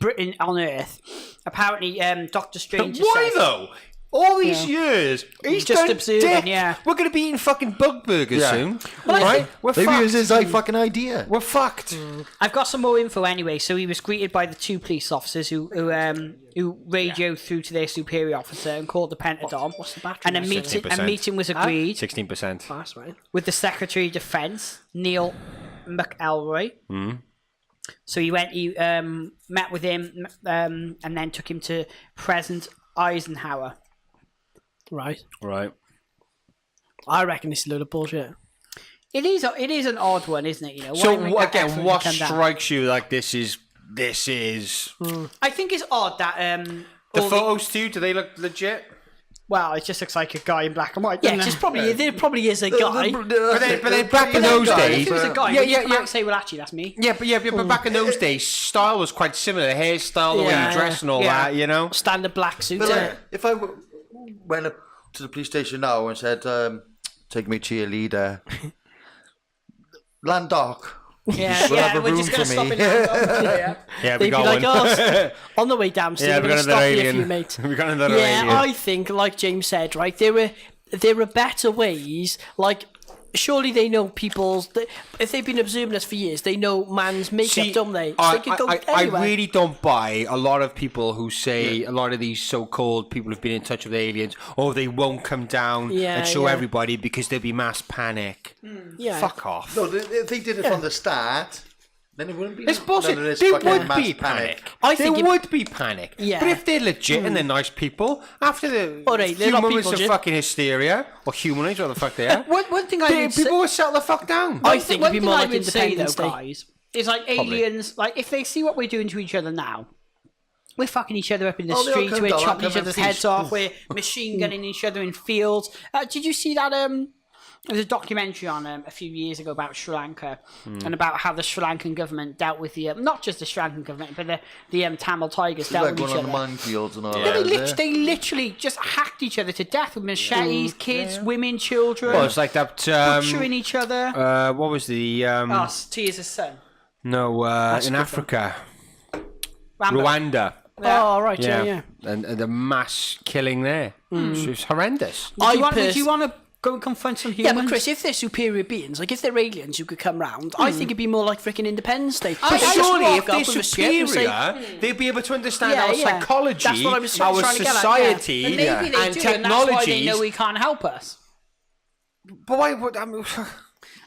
Britain on Earth. Apparently, Doctor Strange. Why says, though? All these years, he's Just gone observing, dick. yeah. We're going to be eating fucking bug burgers Yeah. soon, Well, I right? think- We're Maybe it was fucked. his like fucking idea. We're fucked. I've got some more info anyway. So he was greeted by the two police officers who radioed through to their superior officer and called the Pentagon. What's the battery And a percentage? meeting was agreed 16%. That's right. with the Secretary of Defense, Neil McElroy. So he went, met with him, and then took him to President Eisenhower. Right. Right. I reckon this is a load of bullshit. It is an odd one, isn't it? You know. So why make that again, effort what to come down? strikes you like this is I think it's odd that the all photos to you? Do they look legit? well, it just looks like a guy in black and white. Yeah, doesn't because it? probably there probably is a guy. But then back in those If days, it was a guy, yeah, would you yeah, come out yeah. and say, "Well, actually, that's me." But back in those days, style was quite similar. The hairstyle, the way Yeah. you dress, and all Yeah. that. You know. Standard black suit. But innit? like, if I went up to the police station now and said, "Take me to your leader," Landoc. Yeah, Will have a we're room just going for to stop me. in there. Yeah, we They'd be got like, one. oh, on the way down, so Yeah, we're we going got to another stop you, alien. mate. We got another Yeah, alien. I think, like James said, right, there are better ways. Like, surely they know people's. If they've been observing us for years, they know man's makeup, See, don't they? So I, they could go I anywhere. really don't buy a lot of people who say a lot of these so-called people who've been in touch with aliens, oh, they won't come down Yeah, and show yeah. everybody because there'll be mass panic. Yeah. Fuck off. No, if they did it from the start, then it wouldn't be. It's bullshit. none of this There fucking would mass be panic. I There think it- would be panic. Yeah. But if they're legit and they're nice people, after the All right, they're few not moments people, of Jim. fucking hysteria, or humanoids, what the fuck they are, One thing I would say, people will settle the fuck down. I think it'd be more I like would say, though, Independence Day. guys, is like aliens. Like if they see what we're doing to each other now, we're fucking each other up in the Oh, they all streets. come We're down, chopping come each in other's peace. heads off. We're machine gunning each other in fields. Did you see that? There was a documentary on a few years ago about Sri Lanka and about how the Sri Lankan government dealt with the not just the Sri Lankan government, but the Tamil Tigers It's dealt like with going each on the other. minefields and all Yeah, that. they literally just hacked each other to death with machetes, kids, women, children, Well, it's like that. butchering each other. What was the Tears of Sun. no in Africa, Rambo. Rwanda? Oh, right, yeah. And the mass killing there. It was horrendous. Would you pers- want to go and confront some Yeah, humans? but Chris, if they're superior beings, like if they're aliens who could come round, I think it'd be more like freaking Independence Day. But They just surely, walk if up they're with a ship and say, superior, they'd be able to understand Yeah, our yeah. psychology, That's what I was our trying to get at, yeah. society, And maybe they and do, and that's technologies. why they know he can't help us. But why would I mean,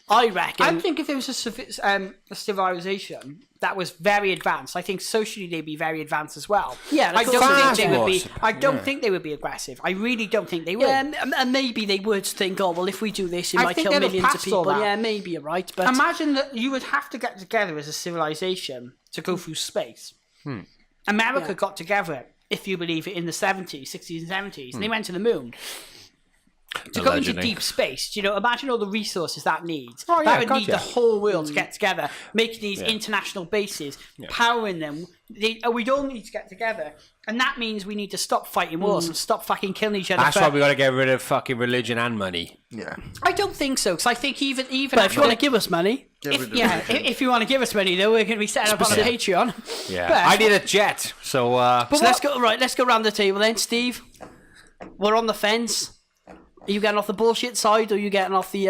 I reckon. I think if there was a civilization that was very advanced, I think socially they'd be very advanced as well. Yeah, of I course don't they think they would. would be. I don't think they would be aggressive. I really don't think they would. yeah, and maybe they would think, oh, well, if we do this, it I might think kill they'd have millions of passed all people. that. Yeah, maybe you're right. But Imagine that you would have to get together as a civilization to go through space. America got together, if you believe it, in the 70s, 60s and 70s, and they went to the moon. to go into Allegedly. deep space. Imagine all the resources that needs. Oh, yeah, that would God, need yeah. the whole world to get together, making these international bases, powering them. We'd all need to get together. And that means we need to stop fighting wars and stop fucking killing each other. That's why we got to get rid of fucking religion and money. Yeah. I don't think so, because I think even But if you want to give us money, if you want to give us money, though, we're going to be setting up on a Patreon. Yeah, But- I need a jet. So, let's go around the table then, Steve. We're on the fence. Are you getting off the bullshit side, or are you getting off the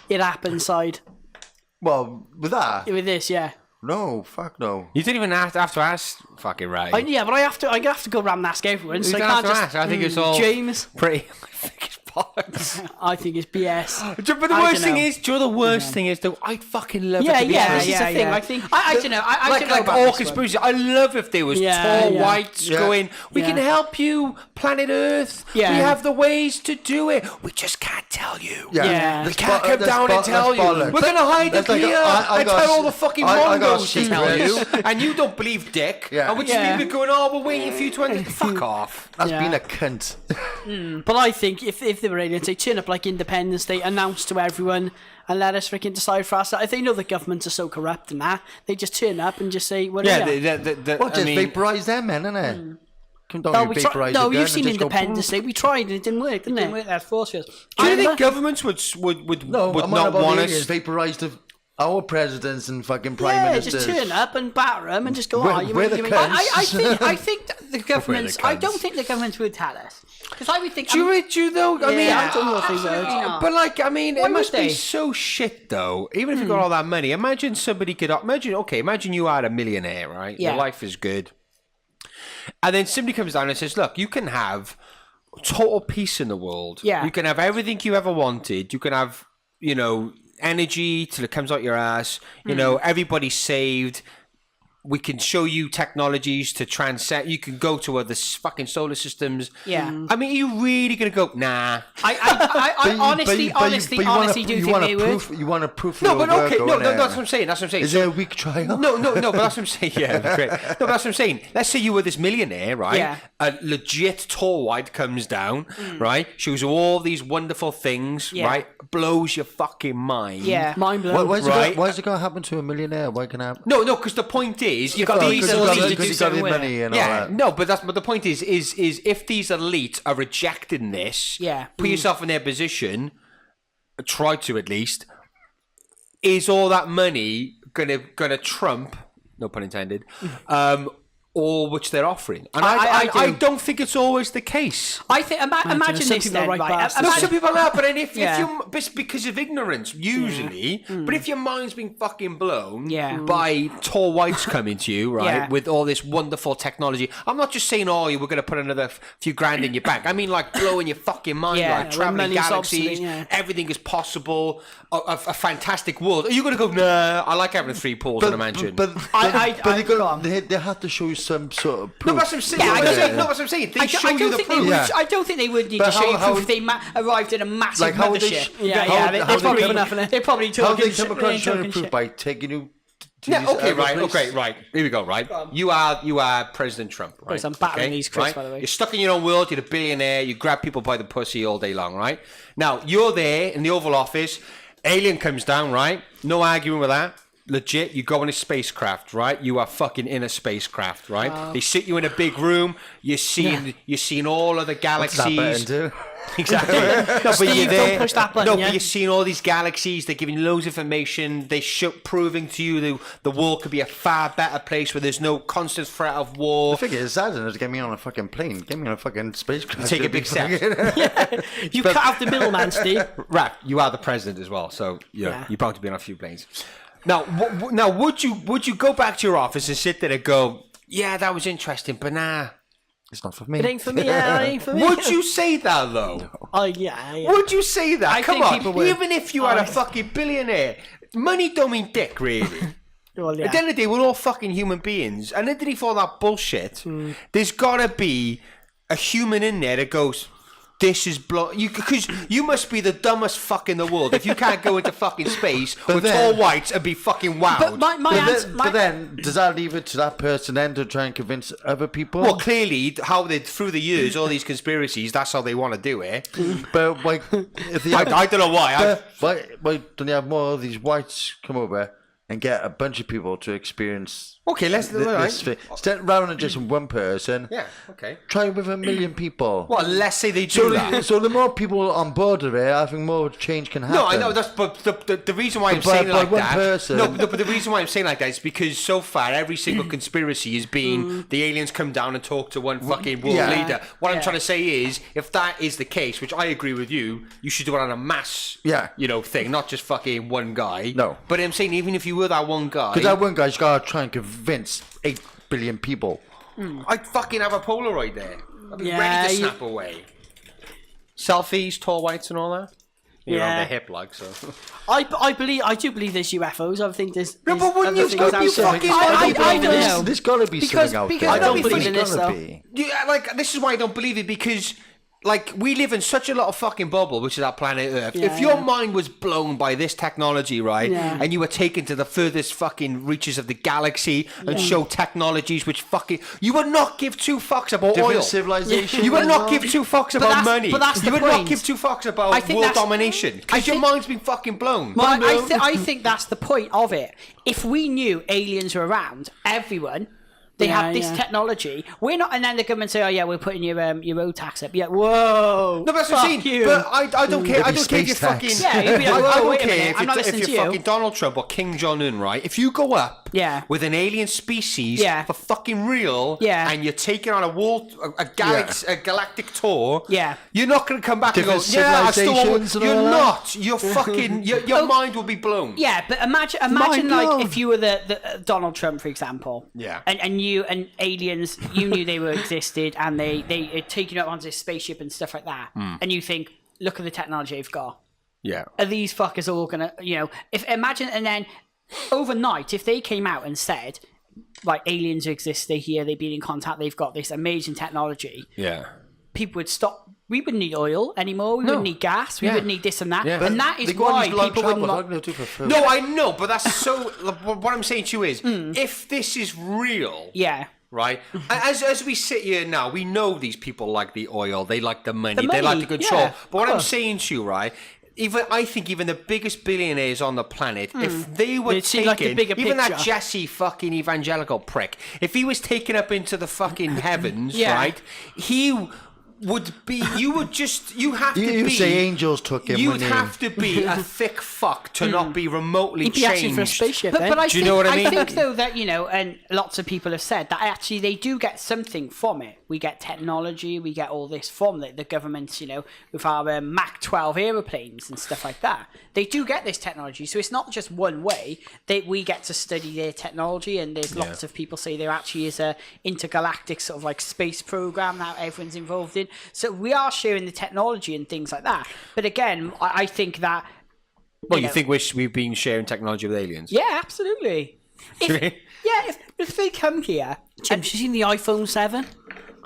it happened side? Well, with that, With this, yeah. no, fuck no. you didn't even have to ask. Fucking right. But I have to go around and ask everyone. So I don't can't have to just. ask. I think it's all James. pretty. I think it's bollocks. I think it's BS. But the I worst dunno. thing is, do you know the worst thing is though? I'd fucking love it Yeah, to be yeah. true. This is the thing. I think. I don't know. I don't know like about all this one. conspiracy. I love if there was Yeah, tall yeah. whites Yeah. going, we Yeah. can help you, planet Earth. Yeah. We have the ways to do it. We just can't tell you. Yeah. We can't come down and tell you. We're going to hide it That's like here I and got tell a- all the fucking I got a Mongos to tell you. secret. And you don't believe dick. Yeah. And we're just Yeah. leaving it going, oh, we're waiting for you to end. Fuck off. That's Yeah. been a cunt. But I think if they were aliens, they turn up like Independence Day, announce to everyone, and let us freaking decide for ourselves. If they know the governments are so corrupt and that, they just turn up and just say, "Well, Yeah, yeah." Well, I just mean, vaporise them, man, innit? Come down, No, you we vaporise no, the gun you've seen and just go, Independence Day. We tried and it didn't work, didn't it? That's forces. do you I'm think not- governments would No, would I'm not not about want the us? aliens. Vaporise our presidents and fucking prime Yeah, ministers. just turn up and batter them and just go, We're- "Oh, you we're mean the you mean?" cunts. I think that the governments. I don't think the governments would tell us, because I would think. Do you though? I mean, Yeah, I don't know if they absolutely would. not. But like, I mean, Why it must would be they? so shit though. Even if you got all that money, imagine somebody could imagine you are a millionaire, right? Yeah. Your life is good, and then somebody comes down and says, "Look, you can have total peace in the world. Yeah. You can have everything you ever wanted. You can have, energy till it comes out your ass. Everybody's saved." We can show you technologies to transcend. You can go to other fucking solar systems. Yeah. I mean, are you really going to go, nah? I honestly do think they would. You want a proof? No, of but your okay, work, no, innit? that's what I'm saying. That's what I'm saying. Is there a weak trial? No, but that's what I'm saying. Yeah, that'd be great. No, but that's what I'm saying. Let's say you were this millionaire, right? Yeah. A legit tall white comes down, right? Shows you all these wonderful things, Yeah. right? Blows your fucking mind. Yeah. Mind blown. Why is Right. it going to happen to a millionaire? Why can it happen? No, because the point is, you've got Oh, these because you got elite. the- because you got the money and all Yeah, that. no, but the point is if these elite are rejecting this, Yeah. put yourself in their position, try to at least. Is all that money gonna trump? No pun intended. All which they're offering, and I I do. don't think it's always the case. I think. Imagine some this people are then, right right? bastards. No, Imagine- some people are, but then if Yeah. you because of ignorance, usually. But if your mind's been fucking blown Yeah. by tall whites coming to you, right, Yeah. with all this wonderful technology, I'm not just saying, oh, we're going to put another few grand in your bank. I mean, like blowing your fucking mind, Yeah, like when traveling money's galaxies, obsolete, yeah. everything is possible, a fantastic world. Are you going to go? Nah, I like having 3 pools in a mansion. But go on. they have to show you some sort of proof. no, that's what I'm saying. Yeah, No, that's what I'm saying. They show you the think they proof. would. Yeah. I don't think they would need But to show you how- proof if they arrived in a massive Like, how would they mothership. sh- Yeah, how- yeah. how They they probably come- enough, innit? They're probably How talking they shit. come They across ain't showing talking proof shit. by taking you. To Yeah, these okay, other right, places? okay, right. Here we go, right? You are President Trump, right? Yes, I'm battling okay? these, Chris, right? by the way. You're stuck in your own world, you're a billionaire, you grab people by the pussy all day long, right? Now, you're there in the Oval Office, alien comes down, right? No arguing with that. Legit, you go in a spacecraft, right? You are fucking in a spacecraft, right? They sit you in a big room, you're seeing all of the What's that button galaxies. do? Exactly. No, but Steve, you're there. don't push that button, No, yeah? but you're seeing all these galaxies. They're giving you loads of information. They proving to you the world could be a far better place where there's no constant threat of war. I think it's sad enough to get me on a fucking plane. Get me on a fucking spacecraft. Take a big step. You cut out the middleman, Steve. Right, you are the president as well, so Yeah. you're bound to be on a few planes. Now, would you go back to your office and sit there and go, yeah, that was interesting, but nah. It's not for me. It ain't for me. Yeah, it ain't for me. Would you say that though? Oh yeah. Would you say that? I Come think on, people would. even if you are a fucking billionaire, money don't mean dick, really. Well, yeah. At the end of the day, we're all fucking human beings, and underneath all that bullshit, there's gotta be a human in there that goes, this is because you must be the dumbest fuck in the world if you can't go into fucking space with tall whites and be fucking wowed. But But then, does that leave it to that person then to try and convince other people? Well, clearly, through the years, all these conspiracies, that's how they want to do it. But like, if they I don't know why. why don't you have more of these whites come over and get a bunch of people to experience? Okay, let's do this thing. Instead, rather than just one person. Yeah, okay. Try with 1 million people. Well, let's say they do that. So the more people on board of it, I think more change can happen. No, I know but the reason why I'm saying it like one that. person. No, but the reason why I'm saying like that is because so far every single conspiracy has been the aliens come down and talk to one fucking world leader. What I'm trying to say is, if that is the case, which I agree with you, you should do it on a mass, thing, not just fucking one guy. No, but I'm saying even if you were that one guy, because that one guy's got to try and convince 8 billion people. I'd fucking have a Polaroid there. I'd be ready to snap away. Selfies, tall whites, and all that. You're on the hip, like so. I do believe there's UFOs. I think there's. No, but wouldn't you other things be out fucking? I don't know. There's got to be something out there. I don't believe in this though. Yeah, like this is why I don't believe it, because like we live in such a little fucking bubble, which is our planet Earth. If your mind was blown by this technology, right, and you were taken to the furthest fucking reaches of the galaxy and show technologies which fucking, you would not give 2 fucks about Different oil. civilization. You would not give 2 fucks about money. But that's the you would point. not give 2 fucks about world domination because your mind's been fucking blown. Well, I think that's the point of it. If we knew aliens were around, everyone. They have this technology. We're not, and then the government say, "Oh yeah, we're putting your road tax up." Yeah, whoa. No, but that's what I'm saying. But I don't care. I don't care if you're fucking. Yeah, you'd be like, I whoa, don't wait a care minute, I'm not if listening to you're you. fucking Donald Trump or King Jong-un, right? If you go up with an alien species for fucking real, and you're taking on a galactic tour, you're not going to come back Different and go, yeah, I still want. civilizations and You're all that. not. You're fucking. Your mind will be blown. Yeah, but imagine like if you were the Donald Trump, for example. Yeah. And you and aliens, you knew they were existed, and they had taken you up onto this spaceship and stuff like that. And you think, look at the technology they've got. Yeah. Are these fuckers all gonna, imagine, and then overnight, if they came out and said, like, aliens exist, they're here, they've been in contact, they've got this amazing technology. Yeah. People would stop. We wouldn't need oil anymore. We wouldn't need gas. We wouldn't need this and that. Yeah. And that is why people wouldn't. No, I know, but that's so. What I'm saying to you is, if this is real, right? As we sit here now, we know these people like the oil, they like the money, they like the control. But what I'm saying to you, right? I think even the biggest billionaires on the planet, if they were taken, like the bigger even that picture. Jesse fucking evangelical prick, if he was taken up into the fucking heavens, right? He would be. You have to be. You say angels took him. You'd have to be a thick fuck to not be remotely He'd be changed. asking for a spaceship. But I Do you know what I mean? I think though that and lots of people have said that actually they do get something from it. We get technology, we get all this from the government. With our Mach 12 aeroplanes and stuff like that. They do get this technology, so it's not just one way. We get to study their technology, and there's lots of people say there actually is a intergalactic sort of like space program that everyone's involved in. So we are sharing the technology and things like that. But again, I think that. You think we've been sharing technology with aliens? Yeah, absolutely. If they come here, Jim, you seen the iPhone 7?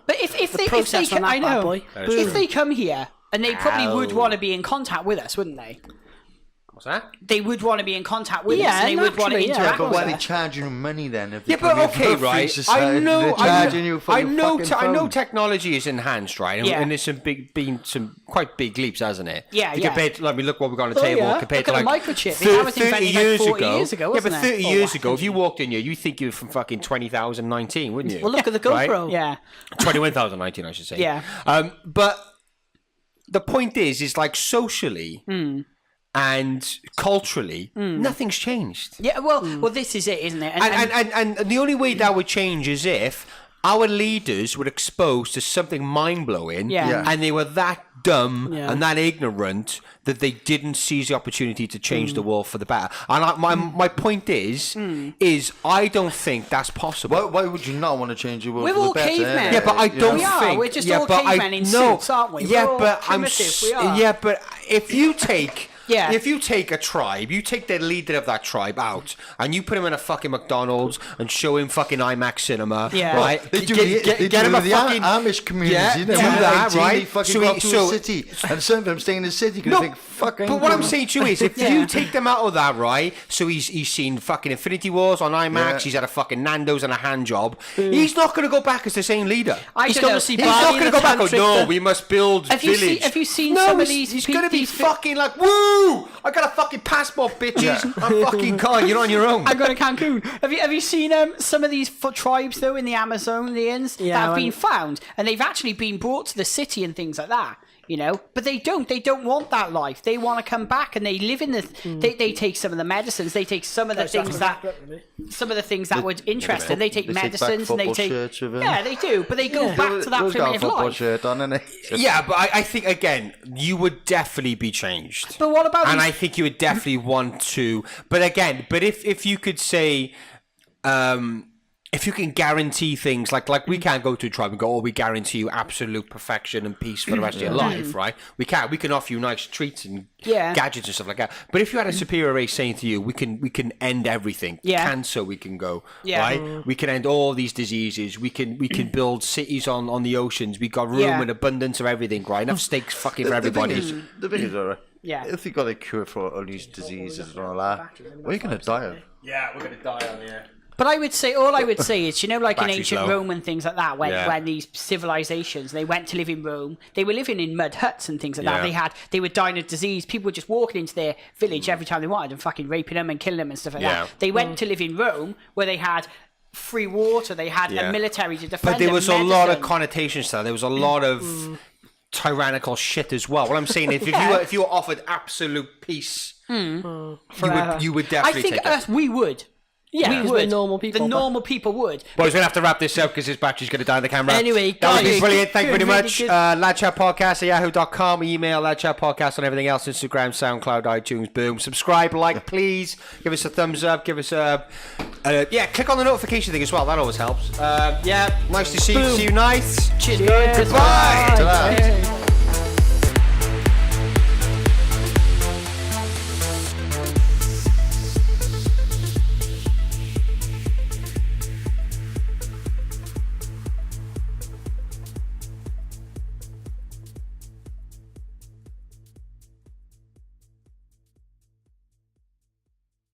but if they process on that I bad know, boy. if they come here, and they probably would want to be in contact with us, wouldn't they? What's that? They would want to be in contact with us. Yeah, And they would want to naturally, yeah. interact But with why are they us. charging you money then? If Yeah, but okay, right. I know technology is enhanced, right? And there's been some quite big leaps, hasn't it? Yeah, Compared to, look what we've got on the table. Compared Look to at like a microchip. That was 30 invented years like 40 ago. years ago, Yeah, but wasn't 30 it? years ago, if you walked in here, you think you were from fucking 2019, wouldn't you? Well, look at the Right? GoPro. Yeah. 21,019, I should say. Yeah. But the point is like socially and culturally, nothing's changed. Yeah, well, this is it, isn't it? And the only way that would change is if our leaders were exposed to something mind-blowing and they were that dumb and that ignorant that they didn't seize the opportunity to change the world for the better. And my point is I don't think that's possible. Why would you not want to change your world We're for the all better? cavemen. Yeah, but I don't We are. think... We're just yeah, all but cavemen in suits, aren't we? Yeah, We're all but primitive. We are. Yeah, but if you take... Yeah. If you take a tribe, you take the leader of that tribe out, and you put him in a fucking McDonald's and show him fucking IMAX cinema, Yeah. right? They do Get him a the fucking Amish community. Yeah, you do know, when they're that, 18, right? They fucking So go he- up to so- a city, and some of them stay in the city because No, they think, fuck, but what I'm saying to you is, if Yeah. you take them out of that, right? So he's seen fucking Infinity Wars on IMAX. Yeah. He's had a fucking Nando's and a hand job. He's not going to go back as the same leader. I He's don't gonna know. see He's Barney not going to the go back. Oh, tantric no, there. we must build Have you village. have you seen No, some of he's- these? He's going to be these- fucking like, woo! I got a fucking passport, bitches. I'm fucking gone. You're on your own. I'm going to Cancun. Have you seen some of these tribes though in the Amazonians Yeah, that have I been went- found and they've actually been brought to the city and things like that. You know, but they don't want that life. They want to come back and they live in the. They take some of the medicines. They take some of the things that would interest them. They take They take back medicines and they football take. shirts with them. Yeah, they do, but they go back to that Those got a primitive football life. shirt on, innit? Yeah, but I think, again, you would definitely be changed. But what about And these- I think you would definitely want to. But again, if you could say, if you can guarantee things like we can't go to a tribe and go, oh, we guarantee you absolute perfection and peace for the rest of your life, right? We can't. We can offer you nice treats and Yeah. gadgets and stuff like that. But if you had a superior race saying to you, we can end everything. Yeah. Cancer, we can go. Yeah. Right. We can end all these diseases. We can build cities on the oceans. We got room Yeah. and abundance of everything. Right. Enough steaks fucking for everybody. The thing is, alright. Yeah. If you got a cure for all these diseases and all that, what are you gonna die of? Yeah, we're gonna die on here. But all I would say is, you know, like in Battery's ancient low. Rome and things like that, when, Yeah. when these civilizations, they went to live in Rome, they were living in mud huts and things like that. Yeah. They were dying of disease. People were just walking into their village every time they wanted and fucking raping them and killing them and stuff like Yeah. that. They went to live in Rome where they had free water, they had Yeah. a military to defend But there them, was a lot of medicine. connotations to that. There was a lot of tyrannical shit as well. What I'm saying is, if you were offered absolute peace, you would I definitely think take that. us, we would. Yeah, Because we we're would. normal people, The but- normal people would. Boys, we're going to have to wrap this up because his battery's going to die on the camera. Anyway, that would be guys, brilliant. Thank you good, very really much. good. Ladchatpodcast at yahoo.com. Email ladchatpodcast on everything else. Instagram, SoundCloud, iTunes. Boom. Subscribe, like, please. Give us a thumbs up. Give us a... click on the notification thing as well. That always helps. Nice to see you. Boom. See you nice. Cheers, guys. Goodbye.